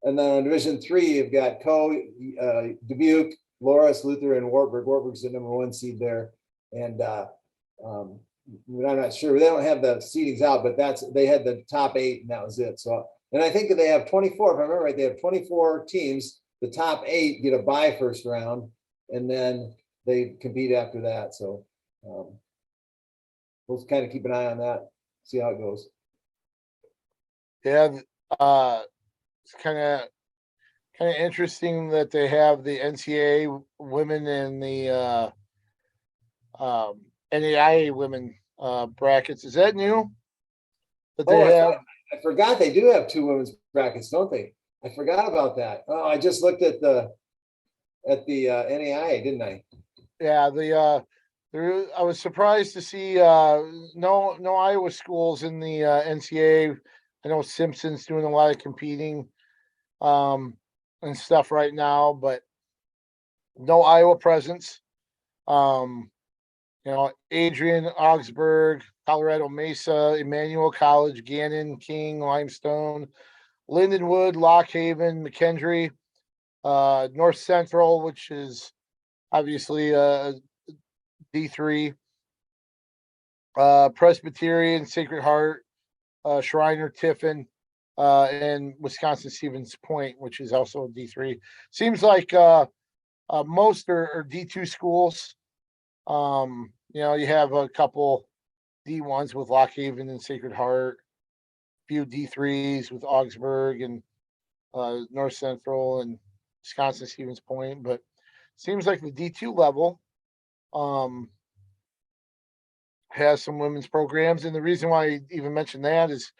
in Division 3, you've got Dubuque, Loras, Luther, and Wartburg. Wartburg's the number 1 seed there. And I'm not sure. They don't have the seedings out, but they had the top 8, and that was it. So, and I think that they have 24. If I remember right, they have 24 teams. The top 8 get a bye first round, and then they compete after that. So we'll kind of keep an eye on that, see how it goes. Yeah, it's kind of interesting that they have the NCAA women and the NAIA women brackets. Is that new? That they have? I forgot they do have 2 women's brackets, don't they? I forgot about that. Oh, I just looked at the NAIA, didn't I? Yeah, I was surprised to see no Iowa schools in the NCAA. I know Simpson's doing a lot of competing and stuff right now, but no Iowa presence. Adrian, Augsburg, Colorado Mesa, Emmanuel College, Gannon, King, Limestone, Lindenwood, Lock Haven, McKendree, North Central, which is obviously D3, Presbyterian, Sacred Heart, Shriner, Tiffin, and Wisconsin Stevens Point, which is also a D3. Seems like most are D2 schools. You have a couple D1s with Lock Haven and Sacred Heart, a few D3s with Augsburg and North Central and Wisconsin Stevens Point, but seems like the D2 level has some women's programs. And the reason why I even mentioned that is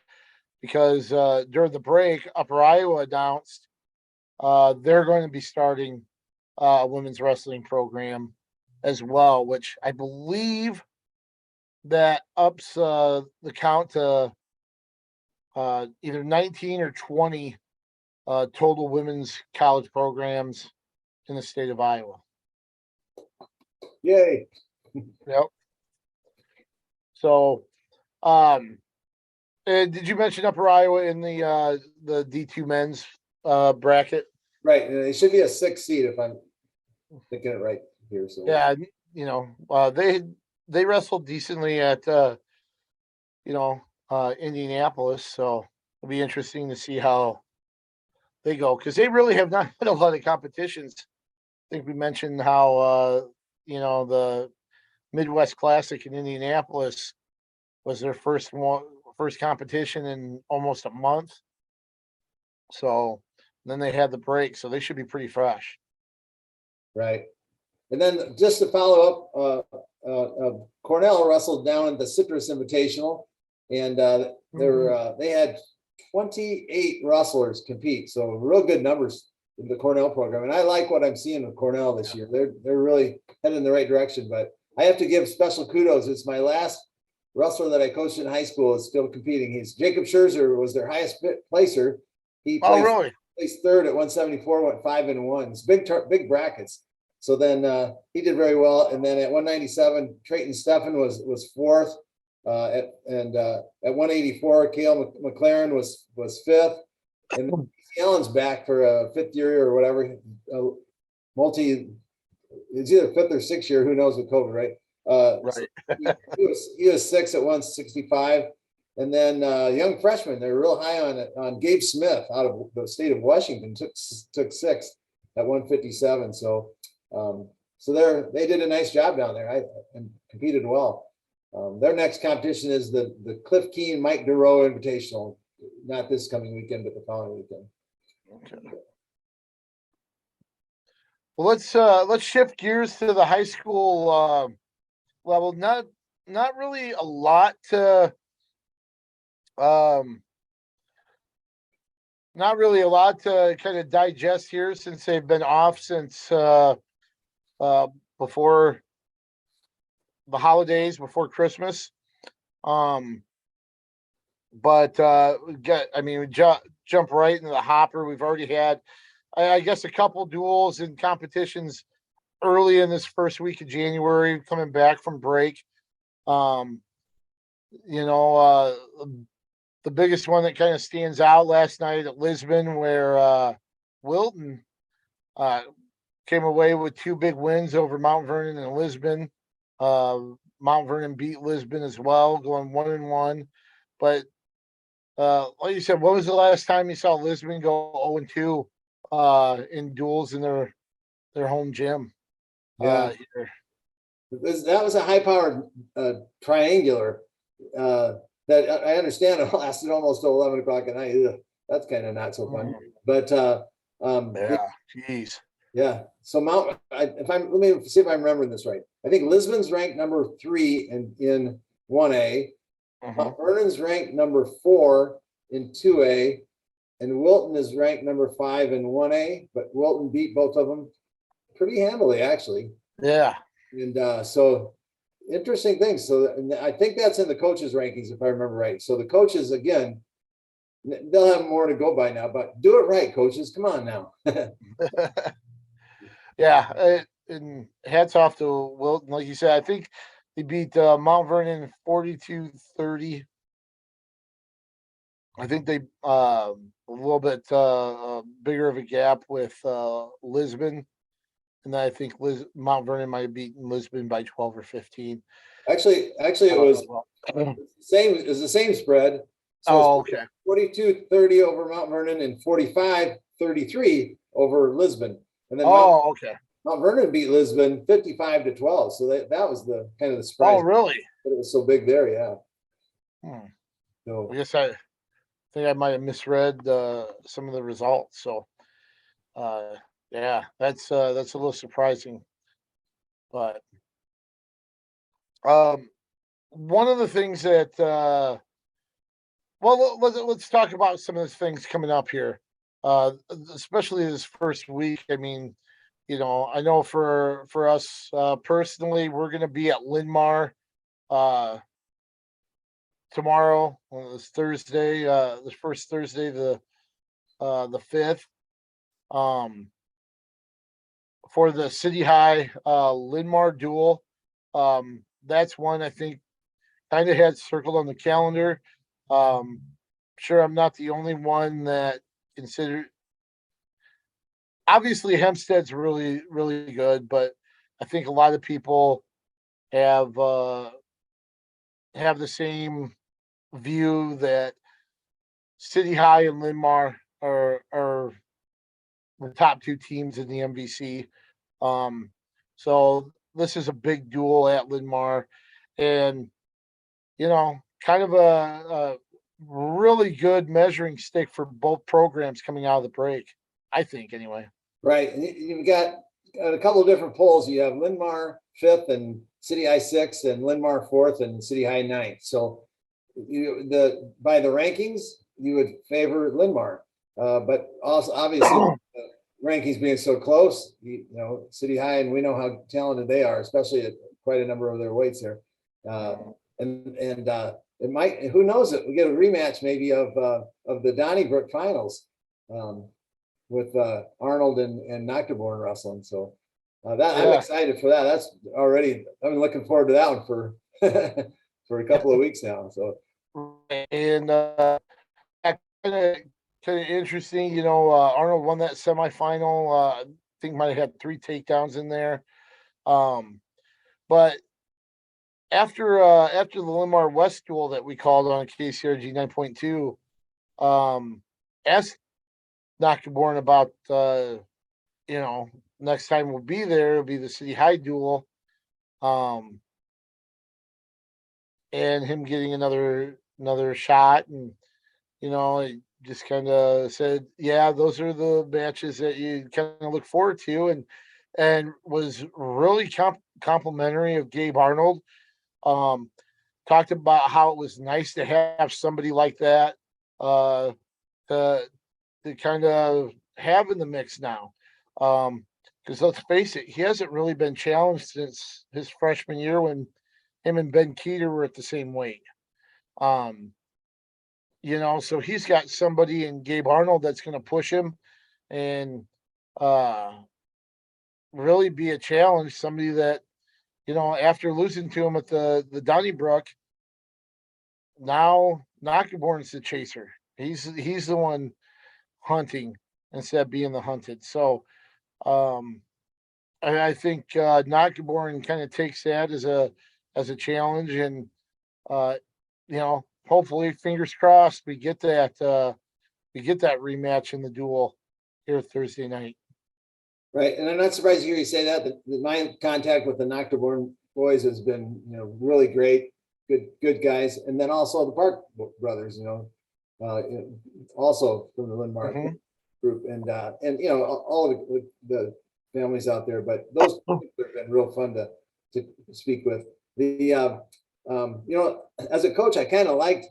because during the break, Upper Iowa announced they're going to be starting a women's wrestling program as well, which I believe that ups the count to either 19 or 20 total women's college programs in the state of Iowa. Yay. Yep. So, and did you mention Upper Iowa in the D2 men's bracket? Right, and it should be a 6 seed if I'm thinking it right here. So Yeah, you know, they wrestled decently at Indianapolis, so it'll be interesting to see how they go because they really have not had a lot of competitions. I think we mentioned how the Midwest Classic in Indianapolis was their first competition in almost a month. So then they had the break, so they should be pretty fresh. right. And then just to follow up, Cornell wrestled down at the Citrus Invitational, and they had 28 wrestlers compete. So real good numbers in the Cornell program. And I like what I'm seeing with Cornell this year. They're really headed in the right direction. But I have to give special kudos. It's my last wrestler that I coached in high school is still competing. He's Jacob Scherzer was their highest placer. He Really? placed third at 174, went 5-1. It's big brackets. So then he did very well. And then at 197, Trayton Steffen was fourth. At 184, Cale McLaren was fifth. And Allen's back for a fifth year or whatever. It's either fifth or sixth year. Who knows with COVID, right? Right. He was sixth at 165. And then young freshman, they're real high on Gabe Smith out of the state of Washington, took sixth at 157. So they did a nice job down there and competed well. Their next competition is the Cliff Keen Mike DeRoe Invitational, not this coming weekend, but the following weekend. Okay. Well, let's shift gears to the high school level. Not really a lot to kind of digest here since they've been off since before the holidays, before Christmas. But we jump right into the hopper. We've already had, I guess, a couple duels and competitions early in this first week of January, coming back from break. The biggest one that kind of stands out last night at Lisbon, where Wilton came away with two big wins over Mount Vernon and Lisbon. Mount Vernon beat Lisbon as well, going 1-1. But like you said, when was the last time you saw Lisbon go 0-2 in duels in their home gym? Yeah, that was a high-powered triangular that I understand it lasted almost till 11 o'clock at night. Ugh, that's kind of not so fun. But geez. Yeah. So let me see if I'm remembering this right. I think Lisbon's ranked number 3 in 1A. Mount Vernon's ranked number 4 in 2A, and Wilton is ranked number 5 in 1A. But Wilton beat both of them pretty handily, actually. Yeah. And so interesting things. So I think that's in the coaches' rankings, if I remember right. So the coaches, again, they'll have more to go by now, but do it right, coaches. Come on now. Yeah, and hats off to Wilton. Like you said, I think they beat Mount Vernon 42-30. I think they a little bit bigger of a gap with Lisbon, and then I think Mount Vernon might have beaten Lisbon by 12 or 15. Actually, it was same. It was the same spread. So okay. 42-30 over Mount Vernon and 45-33 over Lisbon. And then okay. Mount Vernon beat Lisbon 55-12. So that was the kind of the spread. Oh, really? But it was so big there, yeah. So I guess I think I might have misread some of the results. So yeah, that's a little surprising. But one of the things that let's talk about some of the things coming up here, especially this first week. I mean, I know for us personally, we're going to be at Linmar tomorrow, this Thursday, this first Thursday, the 5th. for the City High Linmar duel. That's one I think kind of had circled on the calendar. Sure, I'm not the only one that considered. Obviously, Hempstead's really, really good, but I think a lot of people have the same view that City High and Linmar are the top two teams in the MVC. So this is a big duel at Linmar, and kind of a really good measuring stick for both programs coming out of the break. I think, anyway. Right, and you've got a couple of different polls. You have Linmar 5th and City High 6th, and Linmar 4th and City High 9th. So by the rankings, you would favor Linmar, but also obviously rankings being so close, City High, and we know how talented they are, especially at quite a number of their weights there. And it might, who knows it, we get a rematch maybe of the Donnybrook finals with Arnold and Nocturborn wrestling. So I'm excited for that. That's already, I've been looking forward to that one for for a couple of weeks now. So and kind of interesting, Arnold won that semifinal. I think might have had 3 takedowns in there. But after the Linmar West duel that we called on KCRG 9.2, asked Nocturborn about next time we'll be there, it'll be the City High duel. And him getting another shot, and he just kind of said, yeah, those are the matches that you kind of look forward to, and was really complimentary of Gabe Arnold. Talked about how it was nice to have somebody like that to kind of have in the mix now. Because let's face it, he hasn't really been challenged since his freshman year when him and Ben Keeter were at the same weight. So he's got somebody in Gabe Arnold that's going to push him and really be a challenge. Somebody that, after losing to him at the Donnybrook, now Nocturborn's the chaser. He's the one hunting instead of being the hunted. So I think Nocturborn kind of takes that as a challenge, and hopefully, fingers crossed, we get that rematch in the duel here Thursday night. Right, and I'm not surprised to hear you say that. My contact with the Nocturborn boys has been, really great, good guys, and then also the Park brothers, also from the Linmar group, and all of the families out there. But those have been real fun to speak with. As a coach, I kind of liked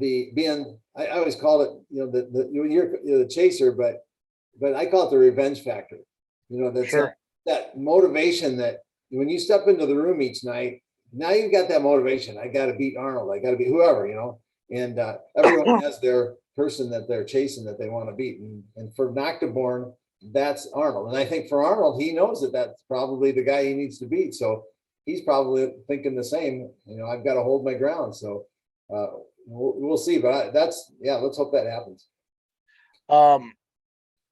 I always called it, you're the chaser, but I call it the revenge factor. That's sure. That motivation that when you step into the room each night, now you've got that motivation. I got to beat Arnold. I got to beat whoever, and everyone has their person that they're chasing that they want to beat. And for Nocturborn, that's Arnold. And I think for Arnold, he knows that that's probably the guy he needs to beat. So he's probably thinking the same, I've got to hold my ground. So we'll see, but let's hope that happens.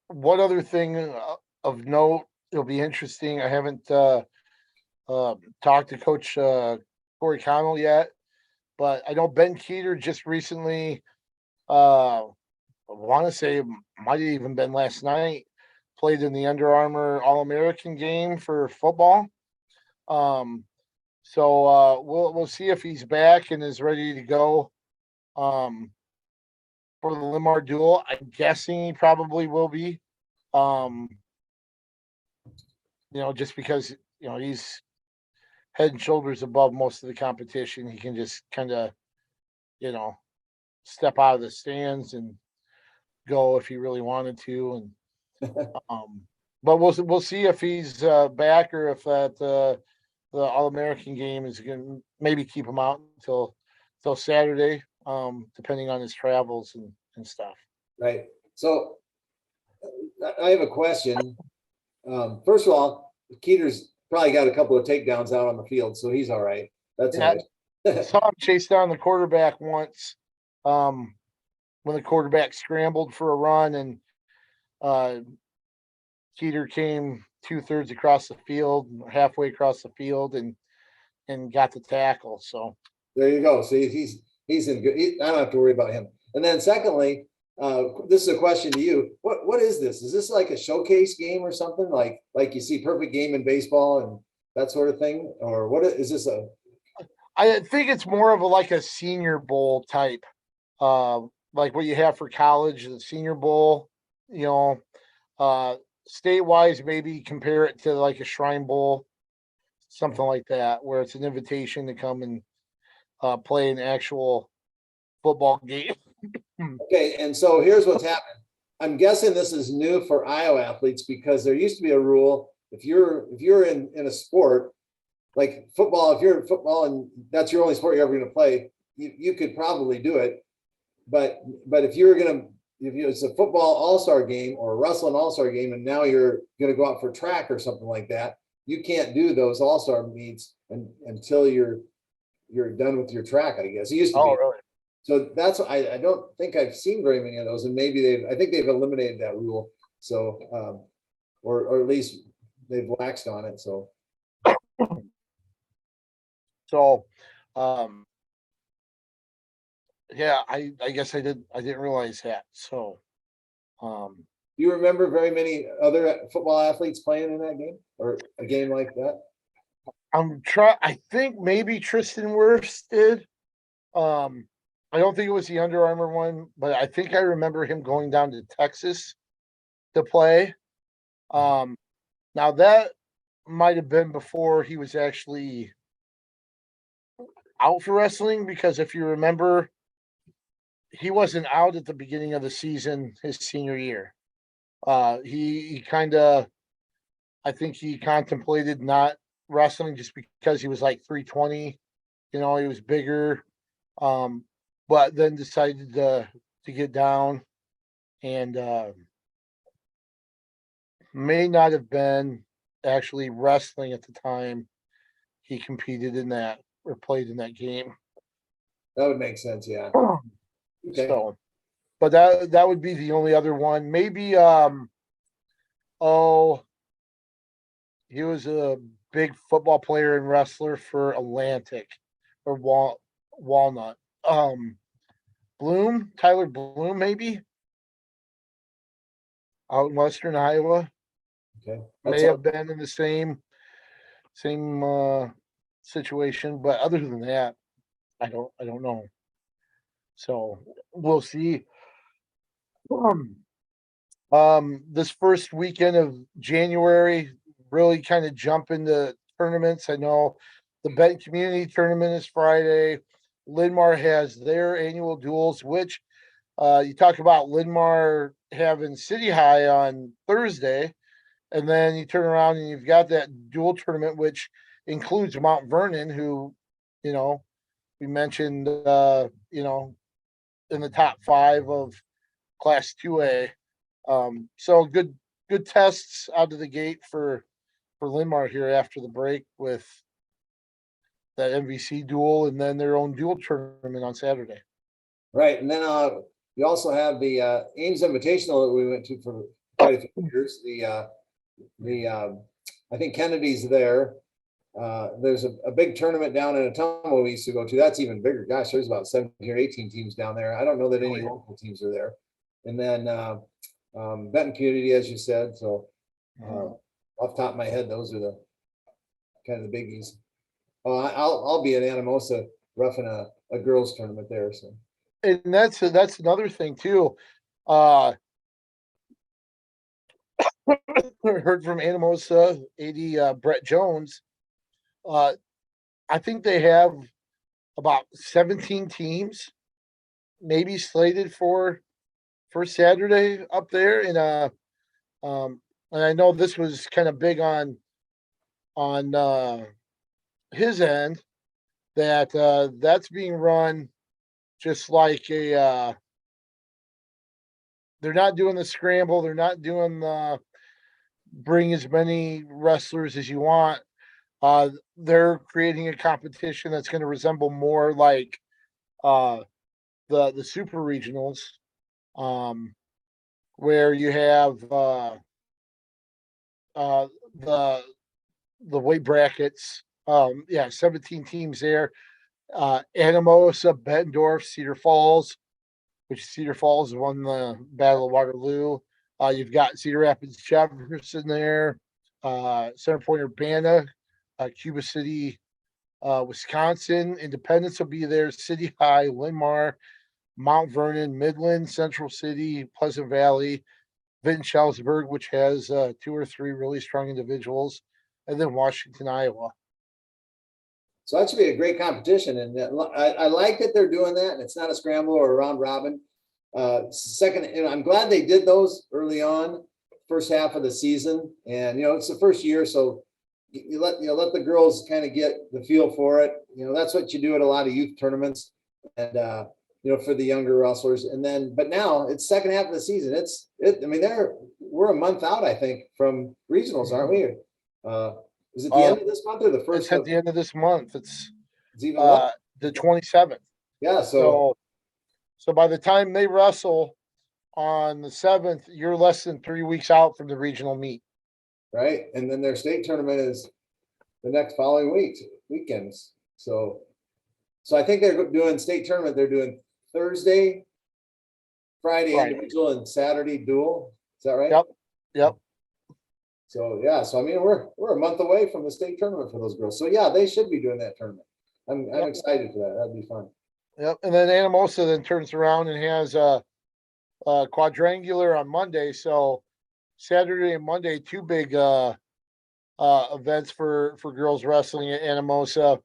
One other thing of note, it'll be interesting. I haven't talked to Coach Corey Connell yet, but I know Ben Keeter just recently, I want to say it might have even been last night, played in the Under Armour All-American game for football. So we'll see if he's back and is ready to go for the Linmar duel. I'm guessing he probably will be. Just because he's head and shoulders above most of the competition. He can just kind of step out of the stands and go if he really wanted to. And but we'll see if he's back, or if the All-American game is going to maybe keep him out until Saturday, depending on his travels and stuff. Right. So I have a question. First of all, Keeter's probably got a couple of takedowns out on the field, so he's all right. That's Yeah, I nice. saw him chase down the quarterback once, when the quarterback scrambled for a run and uh, Keeter came 2/3 across the field, halfway across the field, and got the tackle. So There you go. See, he's in good. I don't have to worry about him. And then secondly, this is a question to you. What is this? Is this like a showcase game or something like you see perfect game in baseball and that sort of thing, or what is this a? I think it's more of like a Senior Bowl type, uh, like what you have for college, the Senior Bowl. You know, uh, state wise, maybe compare it to like a Shrine Bowl, something like that, where it's an invitation to come and play an actual football game. Okay, and so here's what's happened. I'm guessing this is new for Iowa athletes because there used to be a rule if you're in a sport like football, if you're in football and that's your only sport you're ever going to play, you could probably do it. But if you're gonna if you, it's a football all-star game or a wrestling all-star game, and now you're gonna go out for track or something like that, you can't do those all-star meets until you're done with your track, I guess. It used to Oh, be. really? So that's I don't think I've seen very many of those, and maybe I think they've eliminated that rule. So or at least they've waxed on it. So So, um, yeah, I guess I didn't realize that. So, um, do you remember very many other football athletes playing in that game or a game like that? I think maybe Tristan Wirfs did. Um, I don't think it was the Under Armour one, but I think I remember him going down to Texas to play. Um, Now that might have been before he was actually out for wrestling, because if you remember, he wasn't out at the beginning of the season his senior year. He kind of, I think he contemplated not wrestling just because he was like 320. You know, he was bigger, um, but then decided to get down and may not have been actually wrestling at the time he competed in that or played in that game. That would make sense. Yeah. Okay. So, but that would be the only other one. Maybe oh, he was a big football player and wrestler for Atlantic or Walnut. Bloom, Tyler Bloom, maybe out in Western Iowa. Okay. May That's all. have been in the same situation, but other than that, I don't know. So we'll see. Um, this first weekend of January, really kind of jump into tournaments. I know the Benton Community Tournament is Friday. Linn-Mar has their annual duels, which you talk about Linn-Mar having City High on Thursday, and then you turn around and you've got that dual tournament, which includes Mount Vernon, who, you know, we mentioned, in the top five of Class 2A. So good tests out of the gate for Linn-Mar here after the break with that MVC duel and then their own dual tournament on Saturday. Right. And then we also have the Ames Invitational that we went to for quite a few years. I think Kennedy's there. There's a big tournament down in Ottumwa we used to go to. That's even bigger. Gosh, there's about 17 or 18 teams down there. I don't know that any local teams are there. And then Benton Community, as you said. So off the top of my head, those are the kind of the biggies. Oh, I'll be at Anamosa roughing a girls tournament there. So And that's another thing too. Uh Heard from Anamosa AD Brett Jones. I think they have about 17 teams maybe slated for Saturday up there. And I know this was kind of big on his end, that that's being run just like they're not doing the scramble, they're not doing bring as many wrestlers as you want. They're creating a competition that's going to resemble more like uh, the super regionals, um, where you have uh, the the weight brackets. Yeah, 17 teams there. Anamosa, Bettendorf, Cedar Falls, which Cedar Falls won the Battle of Waterloo. You've got Cedar Rapids, Jefferson there, Center Point, Urbana, Cuba City, Wisconsin. Independence will be there. City High, Linmar, Mount Vernon, Midland, Central City, Pleasant Valley, Vinton Schellsburg, which has two or three really strong individuals, and then Washington, Iowa. So that should be a great competition, and I like that they're doing that, and it's not a scramble or a round robin. Second, and I'm glad they did those early on, first half of the season, and it's the first year, so you let the girls kind of get the feel for it. That's what you do at a lot of youth tournaments, and for the younger wrestlers. And then, but now it's second half of the season. I mean, we're a month out, I think, from regionals, aren't we? Is it the end of this month or the first? It's at the end of this month. It's even the 27th. Yeah. So by the time they wrestle on the 7th, you're less than 3 weeks out from the regional meet. Right. And then their state tournament is the next following weekends. So I think they're doing state tournament. They're doing Thursday, Friday individual, and Saturday dual. Is that right? Yep. So yeah, I mean we're a month away from the state tournament for those girls. So yeah, they should be doing that tournament. I'm excited for that. That'd be fun. Yep. And then Anamosa then turns around and has a quadrangular on Monday. So Saturday and Monday, two big events for girls wrestling at Anamosa.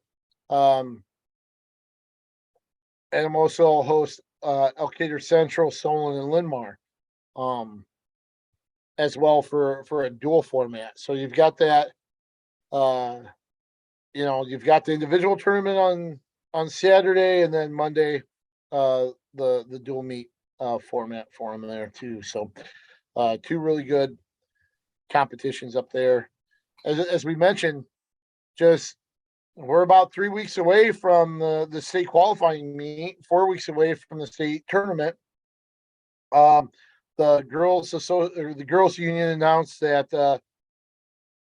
Anamosa will host Elkader Central, Solon, and Linmar. As well for a dual format. So you've got that, you've got the individual tournament on Saturday, and then Monday, the dual meet format for them there too. So two really good competitions up there. As we mentioned, just we're about 3 weeks away from the state qualifying meet, 4 weeks away from the state tournament. The girls union announced that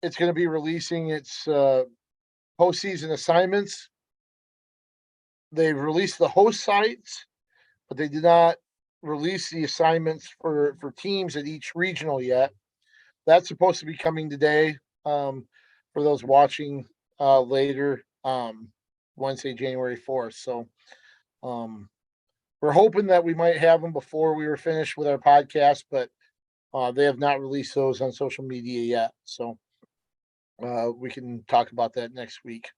it's going to be releasing its postseason assignments. They've released the host sites, but they did not release the assignments for teams at each regional yet. That's supposed to be coming today for those watching later, Wednesday, January 4th. So we're hoping that we might have them before we were finished with our podcast, but they have not released those on social media yet. So we can talk about that next week.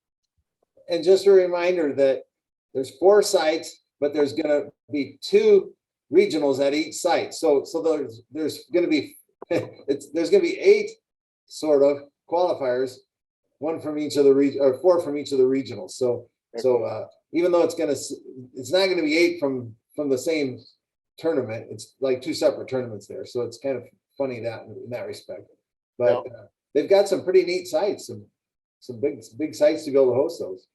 And just a reminder that there's 4 sites, but there's going to be 2 regionals at each site. So there's going to be there's going to be 8 sort of qualifiers, 1 from each of the or 4 from each of the regionals. So even though it's not going to be 8 from the same tournament, it's like 2 separate tournaments there. So it's kind of funny that in that respect. But they've got some pretty neat sites, some big sites to be able to host those.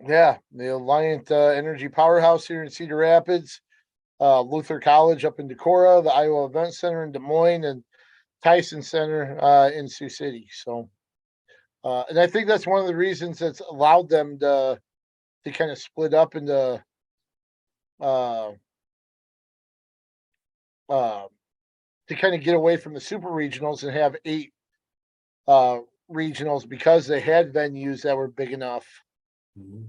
Yeah, the Alliant Energy Powerhouse here in Cedar Rapids, Luther College up in Decorah, the Iowa Event Center in Des Moines, and Tyson Center in Sioux City. So, and I think that's one of the reasons that's allowed them to kind of split up into to kind of get away from the super regionals and have 8 regionals, because they had venues that were big enough, to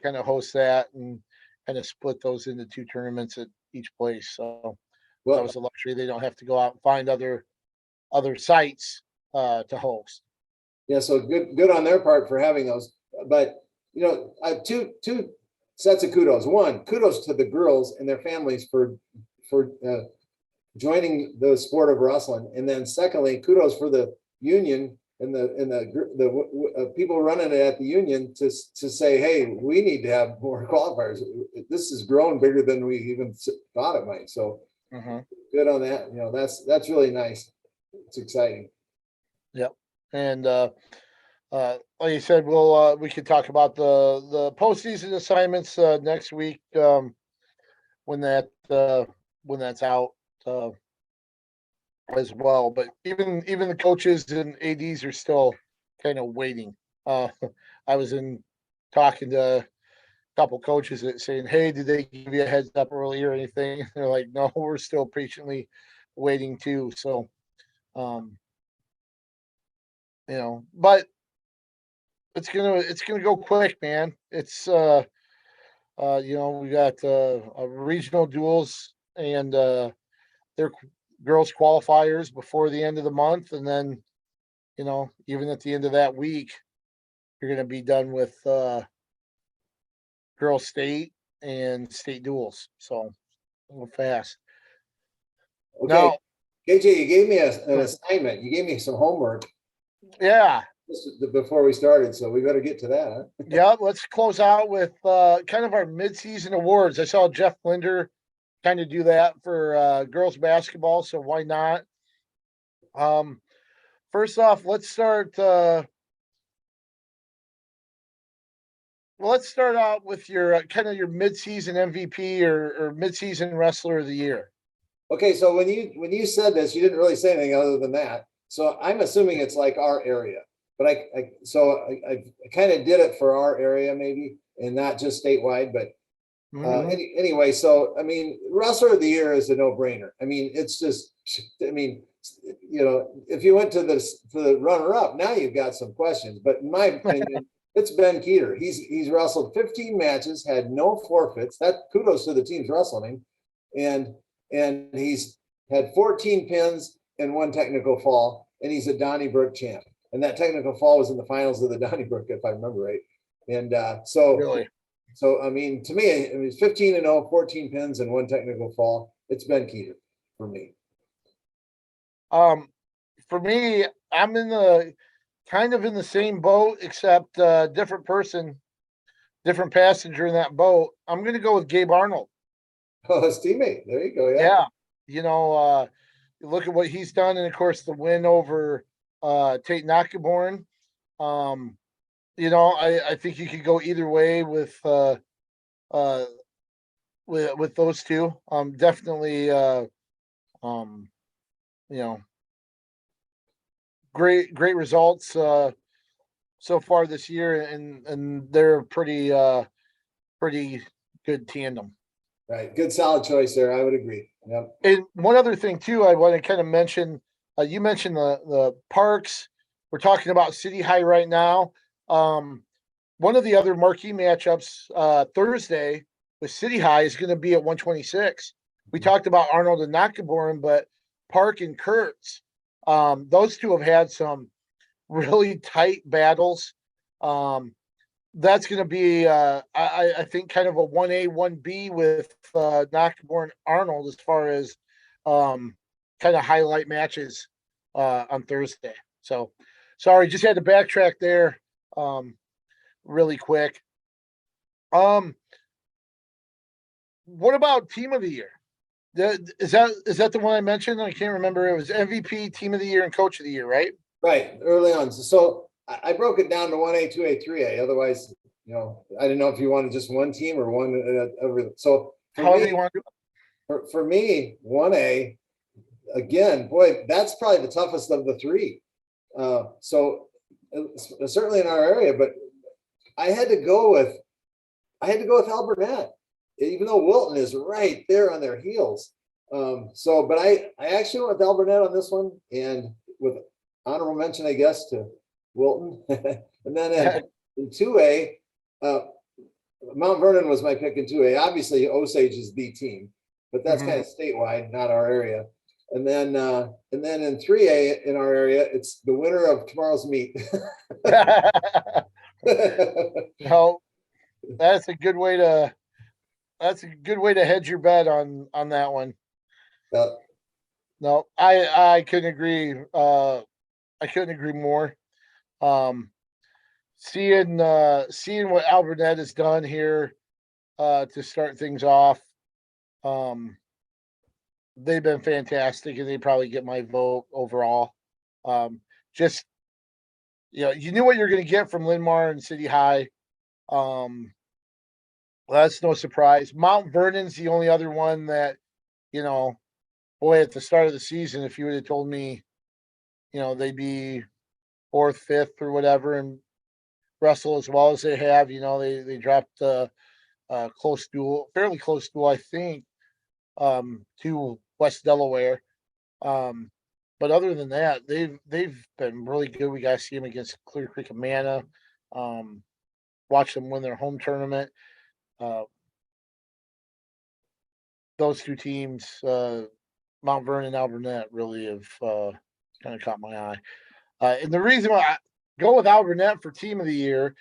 kind of host that and kind of split those into 2 tournaments at each place. So that was a luxury. They don't have to go out and find other sites to host. Yeah, so good on their part for having those. But I have two sets of kudos. One, kudos to the girls and their families for joining the sport of wrestling, and then secondly, kudos for the union and the people running it at the union to say, hey, we need to have more qualifiers. This has grown bigger than we even thought it might. So good on that. That's really nice. it's exciting. Yep. And like you said, we could talk about the postseason assignments next week when that when that's out as well. But even the coaches and ads are still kind of waiting. I was in talking to a couple coaches that saying, hey, did they give you a heads up early or anything? They're like, no, we're still patiently waiting too. So um but it's gonna go quick, man. It's we got regional duels and their girls qualifiers before the end of the month, and then even at the end of that week, you're gonna be done with girls state and state duels. So go fast. Okay, Now, KJ, you gave me an assignment. You gave me some homework yeah, before we started, so we better get to that. Huh? yeah. Let's close out with kind of our midseason awards. I saw Jeff Linder kind of do that for girls basketball, so why not? Um, First off, let's start. Let's start out with your kind of your midseason MVP or midseason wrestler of the year. Okay, so when you said this, you didn't really say anything other than that. So I'm assuming it's like our area, but I kind of did it for our area maybe, and not just statewide. But anyway, so I mean, wrestler of the year is a no-brainer. I mean, it's just, I mean, if you went to the runner-up, now you've got some questions. But in my opinion, it's Ben Keeter. He's wrestled 15 matches, had no forfeits. That kudos to the teams wrestling him, and he's had 14 pins and 1 technical fall, and he's a Donnybrook champ. And that technical fall was in the finals of the Donnybrook, if I remember right. And Really, so I mean, to me, it's 15-0, 14 pins and 1 technical fall. It's Ben Keeter for me. for me, I'm in the kind of in the same boat, except different person, different passenger in that boat. I'm going to go with Gabe Arnold. Oh, his teammate. There you go. Yeah. Yeah, you know, look at what he's done, and of course the win over Tate Nakaborn. Um, I think you could go either way uh with those two. Definitely um you know great results so far this year, and they're pretty good tandem. Right. Good, solid choice there. I would agree. Yep. And one other thing too, I want to kind of mention. You mentioned the parks. We're talking about City High right now. One of the other marquee matchups Thursday with City High is going to be at 126. We talked about Arnold and Nakaborin, but Park and Kurtz, those two have had some really tight battles. That's going to be, I think, kind of a 1A, 1B with Nakaborn Arnold as far as kind of highlight matches on Thursday. So, sorry, just had to backtrack there really quick. What about team of the year? Is that the one I mentioned? I can't remember. It was MVP, team of the year, and coach of the year, right? Right. Early on. So I broke it down to 1A, 2A, 3A. Otherwise, I didn't know if you wanted just one team or one. So However you want to do it. For me, 1A, again, boy, that's probably the toughest of the three. So certainly in our area, but I had to go with Alburnett, even though Wilton is right there on their heels. But I actually went with Alburnett on this one, and with honorable mention, I guess, to Wilton. And then in 2A, Mount Vernon was my pick in 2A. Obviously, Osage is the team, but that's kind of statewide, not our area. And then in 3A in our area, it's the winner of tomorrow's meet. No, that's a good way to hedge your bet on that one. No, I couldn't agree. I couldn't agree more. Seeing what Alburnett has done here to start things off. they've been fantastic, and they probably get my vote overall. Just you knew what you're going to get from Linmar and City High. Um, well, that's no surprise. Mount Vernon's the only other one that, boy, at the start of the season, if you would have told me, they'd be fourth, fifth, or whatever, and wrestle as well as they have, they dropped fairly close duel, I think, to West Delaware. But other than that, they've been really good. We got to see them against Clear Creek Amana. Watch them win their home tournament. Those two teams, Mount Vernon and Alburnett, really have kind of caught my eye. And the reason why I go with Alburnett for team of the year,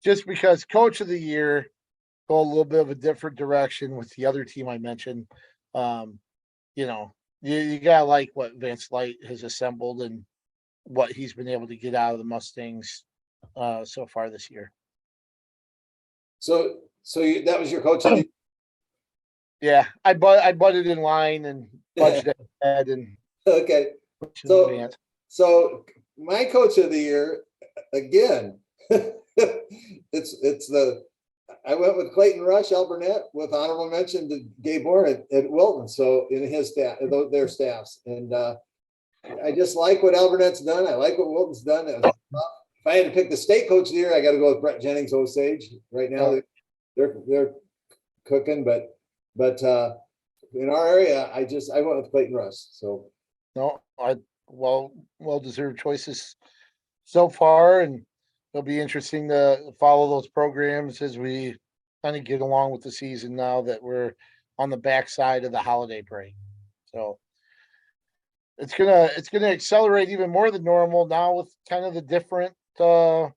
just because coach of the year go a little bit of a different direction with the other team I mentioned. You gotta like what Vance Light has assembled and what he's been able to get out of the Mustangs so far this year. So that was your coach of the Yeah, I butted in line and budged ahead and okay. So my coach of the year again. I went with Clayton Rush, Alburnett, with honorable mention to Gabe Bourne at Wilton. So in his staff, their staffs, and I just like what Alburnett's done. I like what Wilton's done. If I had to pick the state coach of the year, I got to go with Brett Jennings, Osage. Right now, they're cooking, but in our area, I went with Clayton Rush. So no, well deserved choices so far, and it'll be interesting to follow those programs as we kind of get along with the season now that we're on the backside of the holiday break. So it's gonna accelerate even more than normal now with kind of the different the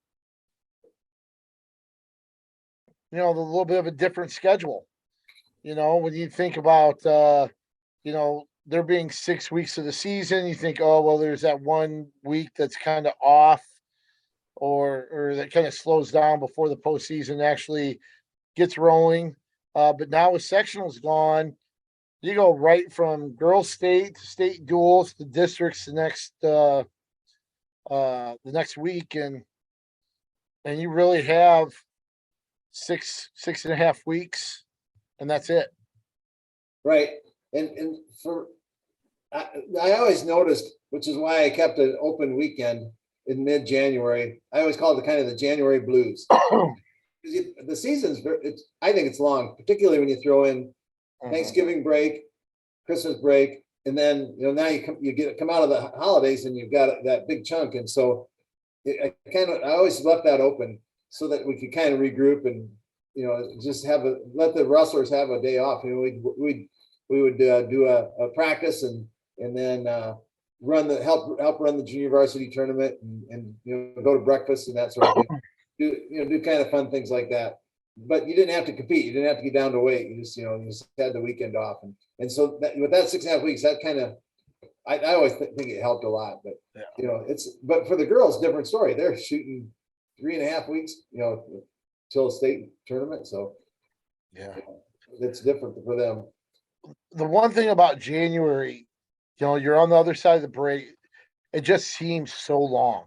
little bit of a different schedule. When you think about there being 6 weeks of the season, you think, oh well, there's that 1 week that's kind of off or that kind of slows down before the postseason actually gets rolling. But now with sectionals gone, you go right from girls state to state duels to districts the next week, and you really have 6.5 weeks, and that's it. Right, and I always noticed, which is why I kept an open weekend in mid-January. I always call it kind of the January blues. The season's, I think it's long, particularly when you throw in Thanksgiving break, Christmas break, and then now you come out of the holidays and you've got that big chunk, and so I always left that open so that we could kind of regroup and just let the wrestlers have a day off. We would do a practice and then help run the junior varsity tournament and go to breakfast and that sort of thing. Do kind of fun things like that. But you didn't have to compete. You didn't have to get down to weight. You just had the weekend off. And so with that 6.5 weeks, that kind of, I always think it helped a lot. But but for the girls, different story. They're shooting 3.5 weeks, till a state tournament. So it's different for them. The one thing about January, you're on the other side of the break. It just seems so long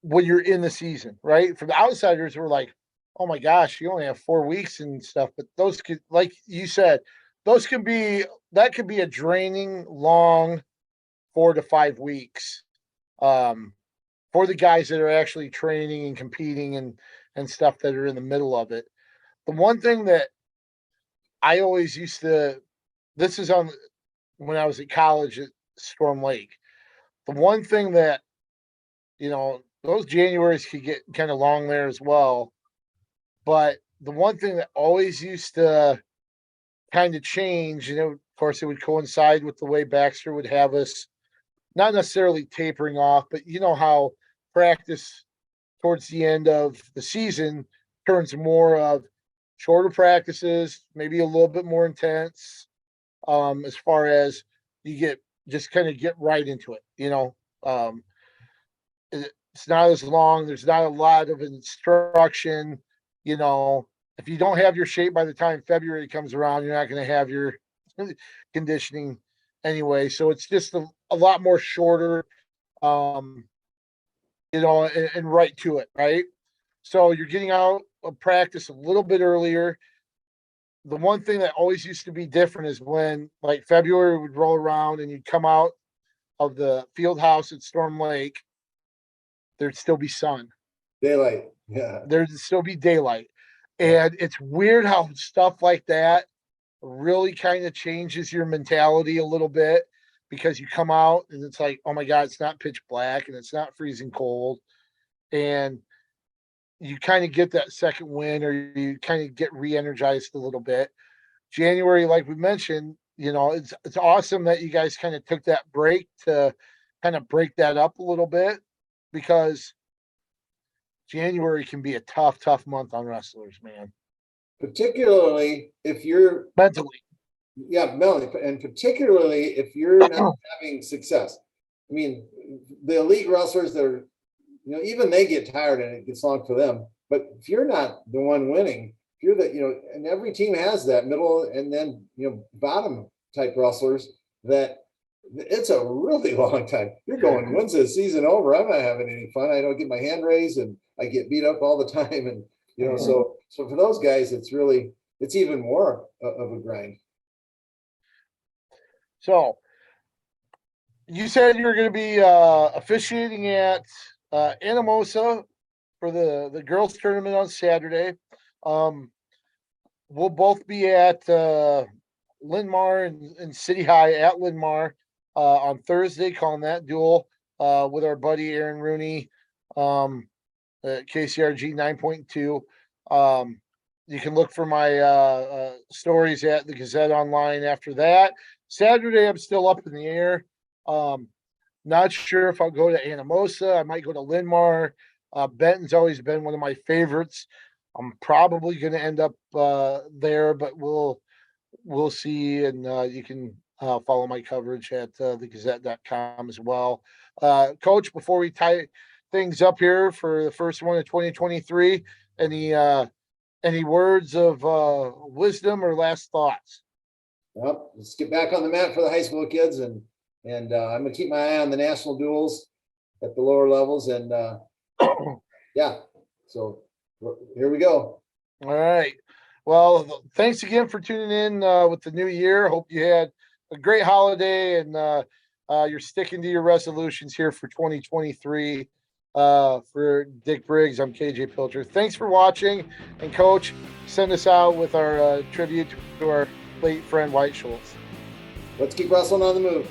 when you're in the season, right? For the outsiders, we're like, oh my gosh, you only have 4 weeks and stuff. But those could, like you said, that could be a draining, long 4 to 5 weeks for the guys that are actually training and competing and stuff that are in the middle of it. The one thing that I always used to, this is on when I was at college at Storm Lake. The one thing that, those Januaries could get kind of long there as well. But the one thing that always used to kind of change, of course, it would coincide with the way Baxter would have us, not necessarily tapering off, but how practice towards the end of the season turns more of shorter practices, maybe a little bit more intense, as far as you get right into it. It's not as long. There's not a lot of instruction. If you don't have your shape by the time February comes around, you're not going to have your conditioning anyway. So it's just a lot more shorter, um, and right to it, right? So you're getting out of practice a little bit earlier. The one thing that always used to be different is when like February would roll around and you'd come out of the field house at Storm Lake, there'd still be sun. Daylight. Yeah. There'd still be daylight. And it's weird how stuff like that really kind of changes your mentality a little bit, because you come out and it's like, oh my God, it's not pitch black and it's not freezing cold. And you kind of get that second win, or you kind of get re-energized a little bit. January, like we mentioned, it's awesome that you guys kind of took that break to kind of break that up a little bit, because January can be a tough month on wrestlers, man. Particularly if you're Mentally. Yeah, Melanie, and particularly if you're not having success. I mean, the elite wrestlers that are, even they get tired and it gets long for them. But if you're not the one winning, if you're the, and every team has that middle and then, bottom type wrestlers that it's a really long time. You're going, when's the season over? I'm not having any fun. I don't get my hand raised and I get beat up all the time. And, so for those guys, it's even more of a grind. So you said you were going to be officiating at Anamosa for the girls tournament on Saturday. We'll both be at Linn-Mar and City High at Linn-Mar on Thursday, calling that duel with our buddy Aaron Rooney at KCRG 9.2. You can look for my stories at the Gazette online after that. Saturday, I'm still up in the air. Not sure if I'll go to Anamosa. I might go to Linn-Mar. Benton's always been one of my favorites. I'm probably going to end up there, but we'll see. And you can follow my coverage at thegazette.com as well. Coach, before we tie things up here for the first one of 2023, any words of wisdom or last thoughts? Well, let's get back on the mat for the high school kids, and I'm going to keep my eye on the national duels at the lower levels, and yeah, so here we go. All right. Well, thanks again for tuning in with the new year. Hope you had a great holiday, and you're sticking to your resolutions here for 2023. For Dick Briggs, I'm KJ Pilcher. Thanks for watching, and Coach, send us out with our tribute to our late friend White Schultz. Let's keep wrestling on the move.